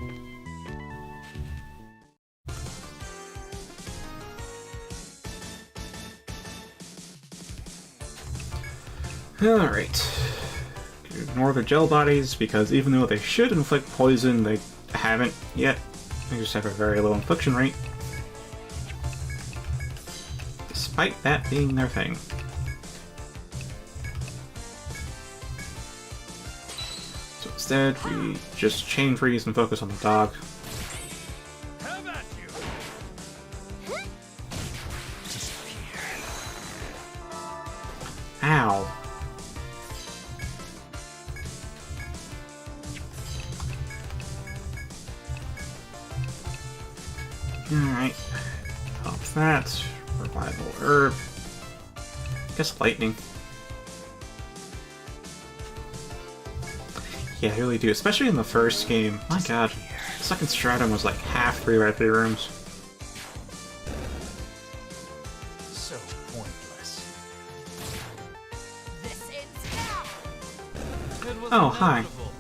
Alright. Ignore the gel bodies, because even though they should inflict poison, they haven't yet. They just have a very low infliction rate. Despite that being their thing. So instead, we just chain freeze and focus on the dog. How about you? Ow. Alright. Pop that. Revival herb. I guess lightning. Yeah, I really do. Especially in the first game. My god. The second stratum was like half 3 by 3 rooms. So pointless. This ends now! It was Oh, hi. inevitable.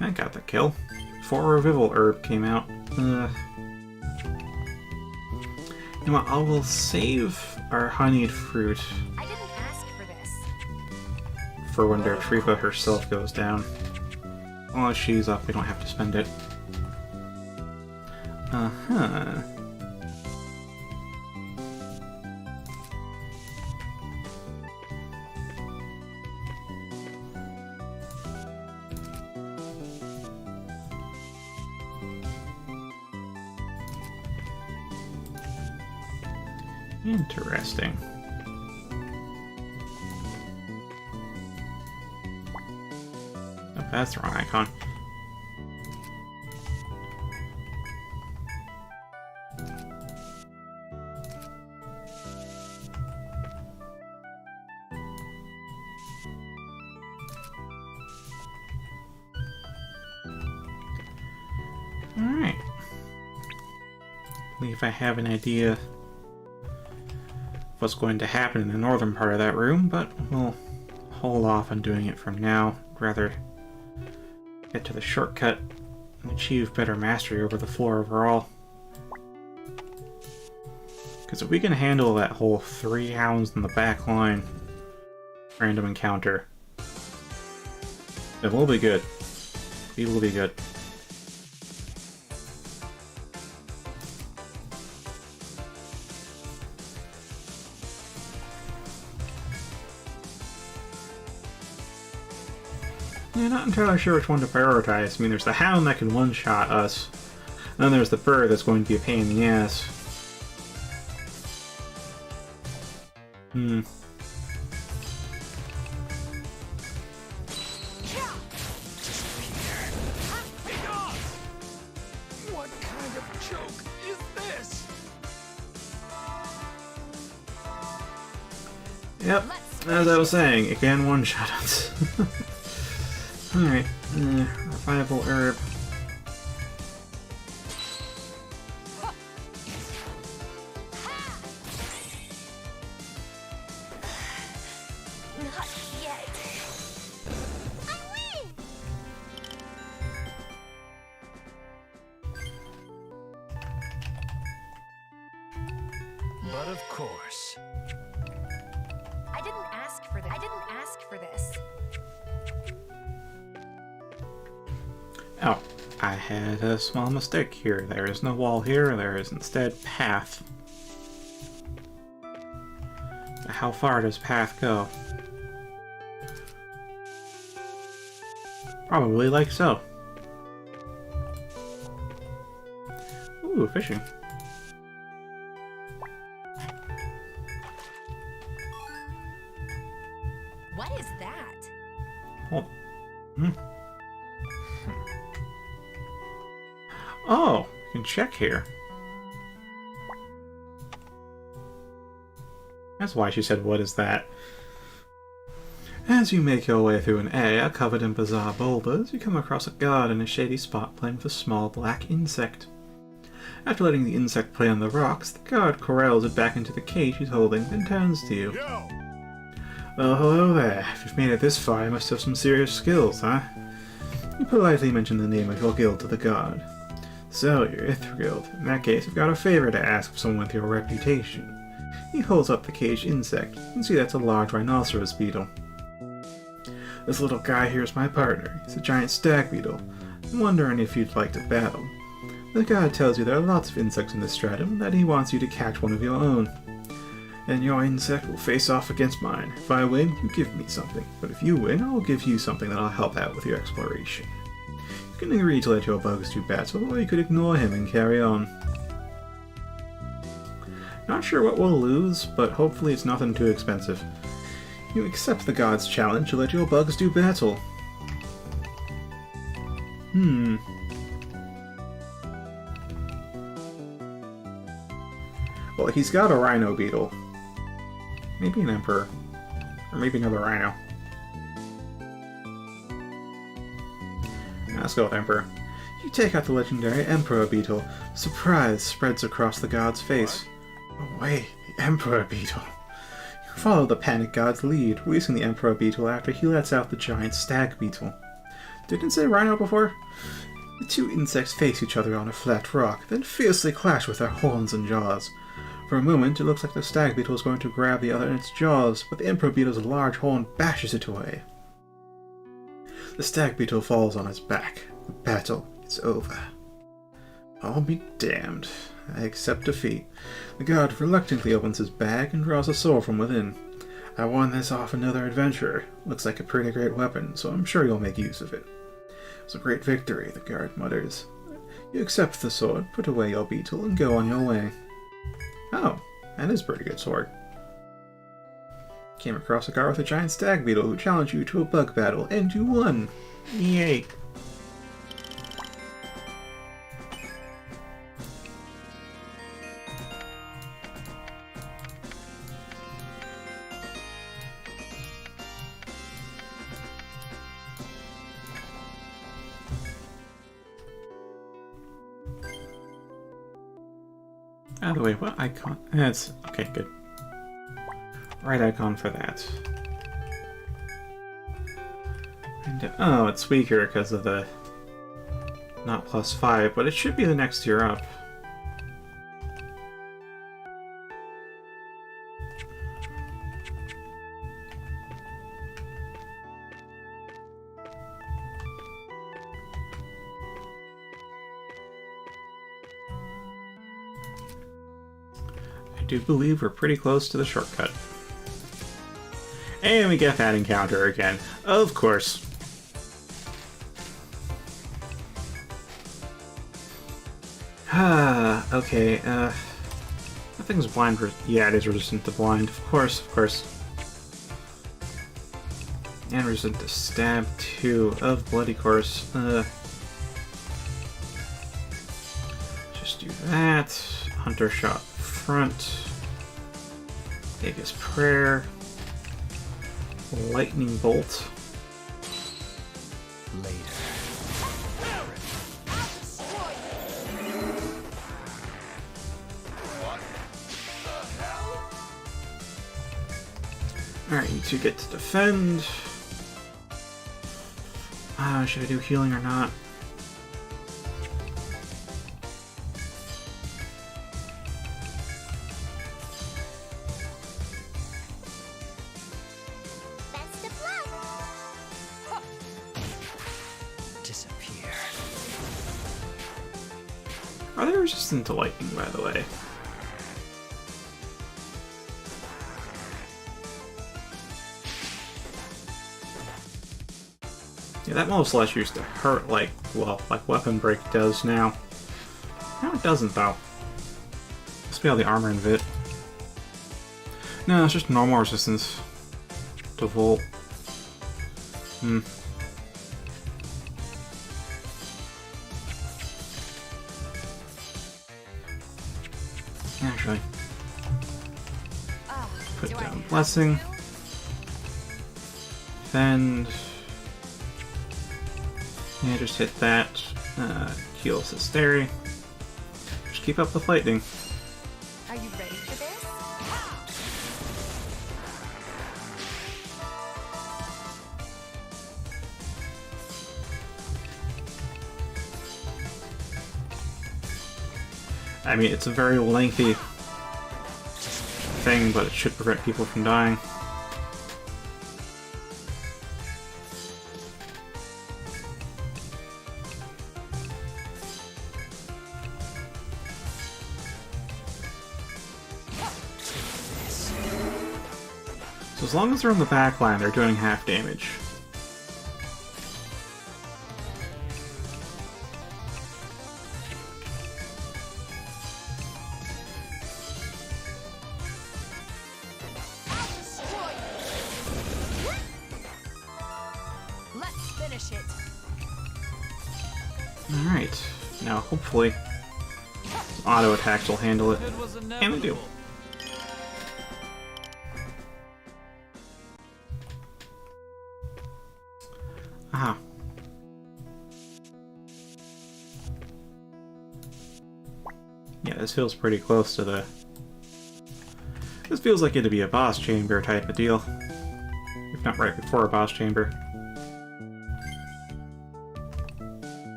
I got the kill. Before Revival Herb came out. You know what, I will save our honeyed fruit I didn't ask for this. for when Dertrifa herself goes down. While she's up, we don't have to spend it. Uh-huh. Interesting. Oh, that's the wrong icon. Alright. I believe I have an idea what's going to happen in the northern part of that room, but we'll hold off on doing it from now. I'd rather get to the shortcut and achieve better mastery over the floor overall. Because if we can handle that whole 3 hounds in the back line random encounter, then we'll be good. We will be good. Yeah, not entirely sure which one to prioritize. I mean, there's the hound that can one-shot us, and then there's the bird that's going to be a pain in the ass. Yep, as I was saying, it can one-shot us. Alright, revival herb. Not yet. I win! But of course. I didn't ask for this. I didn't ask for this. Oh, I had a small mistake here. There is no wall here, there is instead path. How far does path go? Probably like so. Ooh, fishing. What is that? Oh. Oh, you can check here. That's why she said, "What is that?" As you make your way through an area covered in bizarre boulders, you come across a guard in a shady spot playing with a small black insect. After letting the insect play on the rocks, the guard corrals it back into the cage he's holding, then turns to you. Well, hello there. If you've made it this far, you must have some serious skills, huh? You politely mention the name of your guild to the guard. So, you're Ithra Guild. In that case, I've got a favor to ask of someone with your reputation. He holds up the caged insect. You can see that's a large rhinoceros beetle. This little guy here is my partner. He's a giant stag beetle. I'm wondering if you'd like to battle. The guard tells you there are lots of insects in this stratum, and that he wants you to catch one of your own. And your insect will face off against mine. If I win, you give me something. But if you win, I'll give you something that'll help out with your exploration. You can agree to let your bugs do battle, or you could ignore him and carry on. Not sure what we'll lose, but hopefully it's nothing too expensive. You accept the god's challenge to let your bugs do battle. Well, he's got a rhino beetle. Maybe an emperor. Or maybe another rhino. Let's go with emperor. You take out the legendary emperor beetle. Surprise spreads across the god's face. Oh wait, the emperor beetle. You follow the panic god's lead, releasing the emperor beetle after he lets out the giant stag beetle. Didn't say rhino before? The two insects face each other on a flat rock, then fiercely clash with their horns and jaws. For a moment, it looks like the stag beetle is going to grab the other in its jaws, but the emperor beetle's large horn bashes it away. The stag beetle falls on its back. The battle is over. I'll be damned. I accept defeat. The god reluctantly opens his bag and draws a sword from within. I won this off another adventurer. Looks like a pretty great weapon, so I'm sure you'll make use of it. It was a great victory, the guard mutters. You accept the sword, put away your beetle, and go on your way. Oh, that is a pretty good sword. Came across a guard with a giant stag beetle who challenged you to a bug battle, and you won! Yay! By the way, what icon? That's okay, good. Right icon for that. And, oh, it's weaker because of the not +5, but it should be the next tier up. I do believe we're pretty close to the shortcut. And we get that encounter again. Of course. Okay, that thing's blind. Yeah, it is resistant to blind. Of course, of course. And resistant to stab, too. Of bloody course. Just do that. Hunter shot front. Vegas prayer. lightning bolt. Later. Alright, you two get to defend. Should I do healing or not? Best of luck. Disappear. Are they resistant to lightning, by the way? Yeah, that most less used to hurt like, well, like Weapon Break does now. No, it doesn't, though. Must be all the armor in Vit. No, it's just normal resistance to Volt. Actually, put do I down have Blessing. Defend. Yeah, just hit that. Heal Sisteri. Just keep up with lightning. Are you ready for this? I mean, it's a very lengthy thing, but it should prevent people from dying. So as long as they're in the back line, they're doing half damage. Let's finish it. Alright, now hopefully auto attacks will handle it. It was And they inevitable. do. Aha. Yeah, this feels pretty close to the... This feels like it'd be a boss chamber type of deal. If not right before a boss chamber.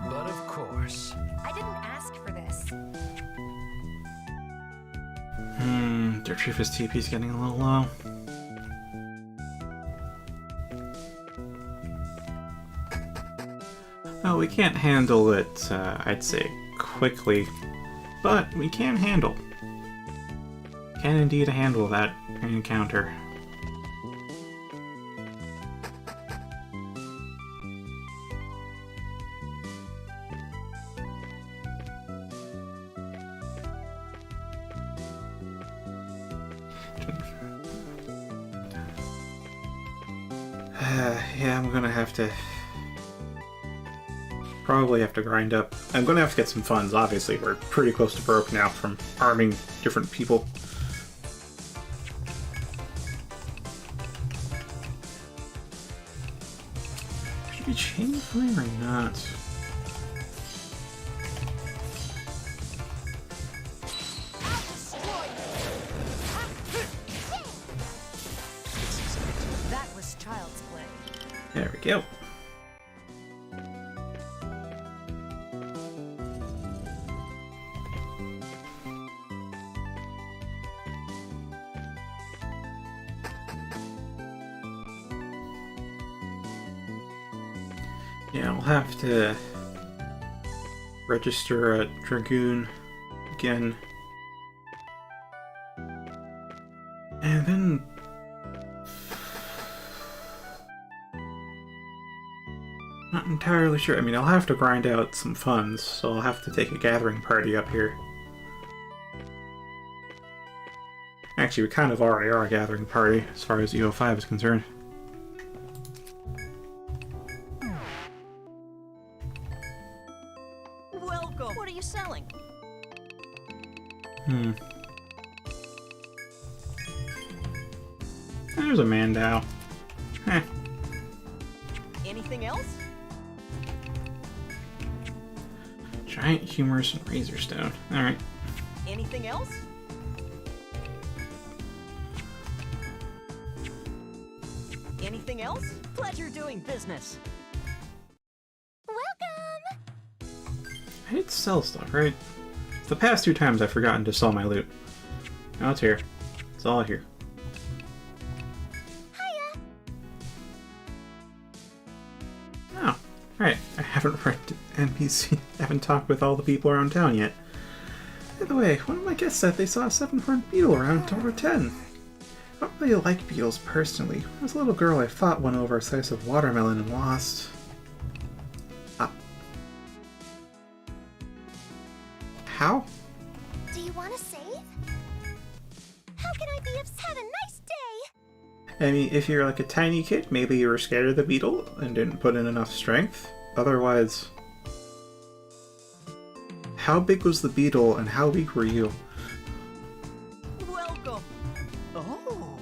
But of course. I didn't ask for this. Their Triffus TP's getting a little low. Oh, we can't handle it, I'd say, quickly, but we can handle. Can indeed handle that encounter. Yeah, I'm gonna have to... Probably have to grind up. I'm gonna have to get some funds, obviously. We're pretty close to broke now from arming different people. Should we chain flame or not? That was child's play. There we go. Yeah, I'll have to register a Dragoon again. And then... Not entirely sure. I mean, I'll have to grind out some funds, so I'll have to take a gathering party up here. Actually, we kind of already are a gathering party, as far as EO5 is concerned. Welcome. What are you selling? There's a Mandau. Heh. Anything else? Giant Humorous and Razorstone. Alright. Anything else? Anything else? Pleasure doing business. Welcome! I did sell stuff, right? The past 2 times I've forgotten to sell my loot. Now it's here. It's all here. Hiya! Oh, right. I haven't read NPC. I haven't talked with all the people around town yet. By the way, one of my guests said they saw a 7-horned beetle around Tower 10. I don't really like beetles personally. When I was a little girl, I fought one over a slice of watermelon and lost. Ah. How? Do you want to save? How can I be of... Have a nice day! I mean, if you're like a tiny kid, maybe you were scared of the beetle and didn't put in enough strength. Otherwise... How big was the beetle and how weak were you? Welcome. Oh.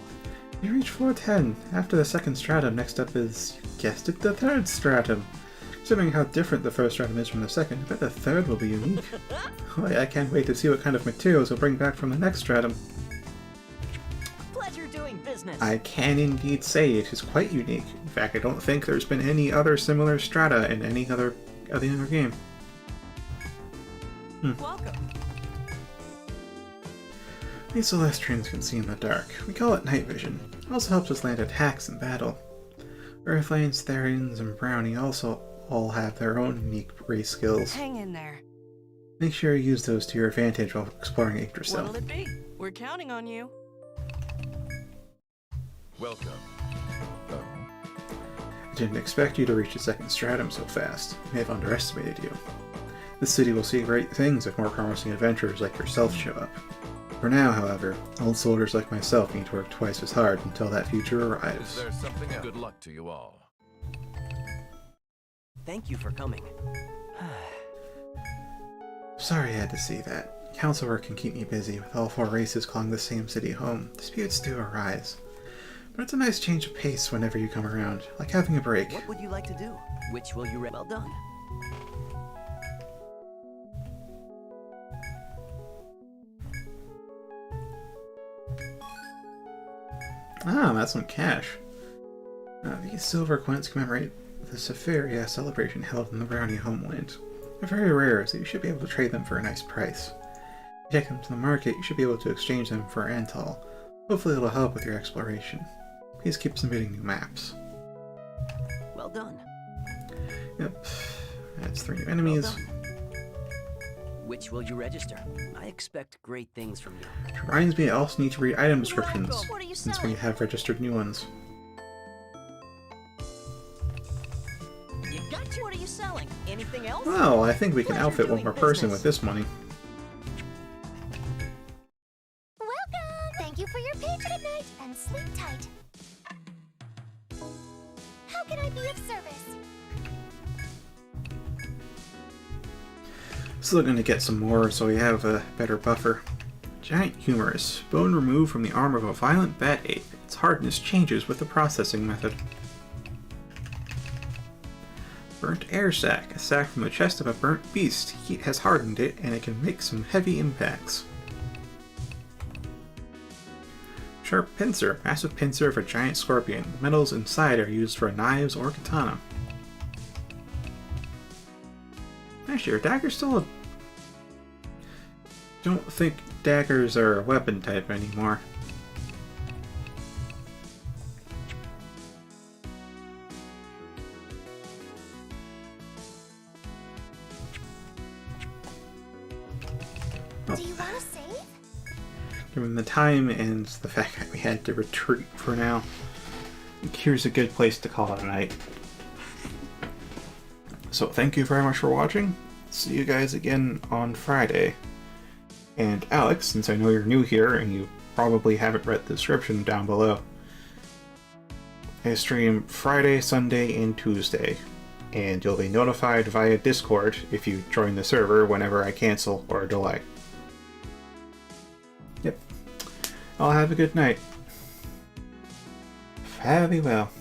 You reach floor 10. After the second stratum, next up is, you guessed it, the third stratum. Considering how different the first stratum is from the second, I bet the third will be unique. Oh, I can't wait to see what kind of materials you'll bring back from the next stratum. Pleasure doing business. I can indeed say it is quite unique. In fact, I don't think there's been any other similar strata in any other game. Welcome. These Celestians can see in the dark. We call it night vision. It also helps us land attacks in battle. Earthlings, Therians, and Brownie also all have their own unique race skills. Hang in there. Make sure you use those to your advantage while exploring Yggdrasil. What'll it be? We're counting on you. Welcome. I didn't expect you to reach the second stratum so fast. I may have underestimated you. This city will see great things if more promising adventurers like yourself show up. For now, however, old soldiers like myself need to work twice as hard until that future Is arrives. there something else? Good luck to you all. Thank you for coming. Sorry I had to see that. Council work can keep me busy, with all 4 races calling the same city home. Disputes do arise. But it's a nice change of pace whenever you come around, like having a break. What would you like to do? Which will you well done? Ah, that's some cash. These silver coins commemorate the Sephiria celebration held in the Brownie homeland. They're very rare, so you should be able to trade them for a nice price. If you take them to the market, you should be able to exchange them for Antal. Hopefully it'll help with your exploration. Please keep submitting new maps. Well done. Yep, that's 3 new enemies. Well done. Which will you register? I expect great things from you. Which reminds me, I also need to read item descriptions, Welcome. What are you since selling? we have registered new ones. You got you. What are you selling? Anything else? Well, I think we can Pleasure outfit one doing more person business. with this money. Welcome! Thank you for your patronage. Good night and sleep tight. How can I be of service? Still gonna get some more, so we have a better buffer. Giant Humorous. Bone removed from the arm of a violent bat ape. Its hardness changes with the processing method. Burnt air sac. A sac from the chest of a burnt beast. Heat has hardened it, and it can make some heavy impacts. Sharp pincer. Massive pincer of a giant scorpion. The metals inside are used for knives or katana. Actually, are daggers still a... Don't think daggers are a weapon type anymore. Oh, Do you want to save? given the time and the fact that we had to retreat for now, I think here's a good place to call it a night. So thank you very much for watching. See you guys again on Friday. And Alex, since I know you're new here and you probably haven't read the description down below, I stream Friday, Sunday, and Tuesday. And you'll be notified via Discord if you join the server whenever I cancel or delay. Yep. I'll have a good night. Fare thee well.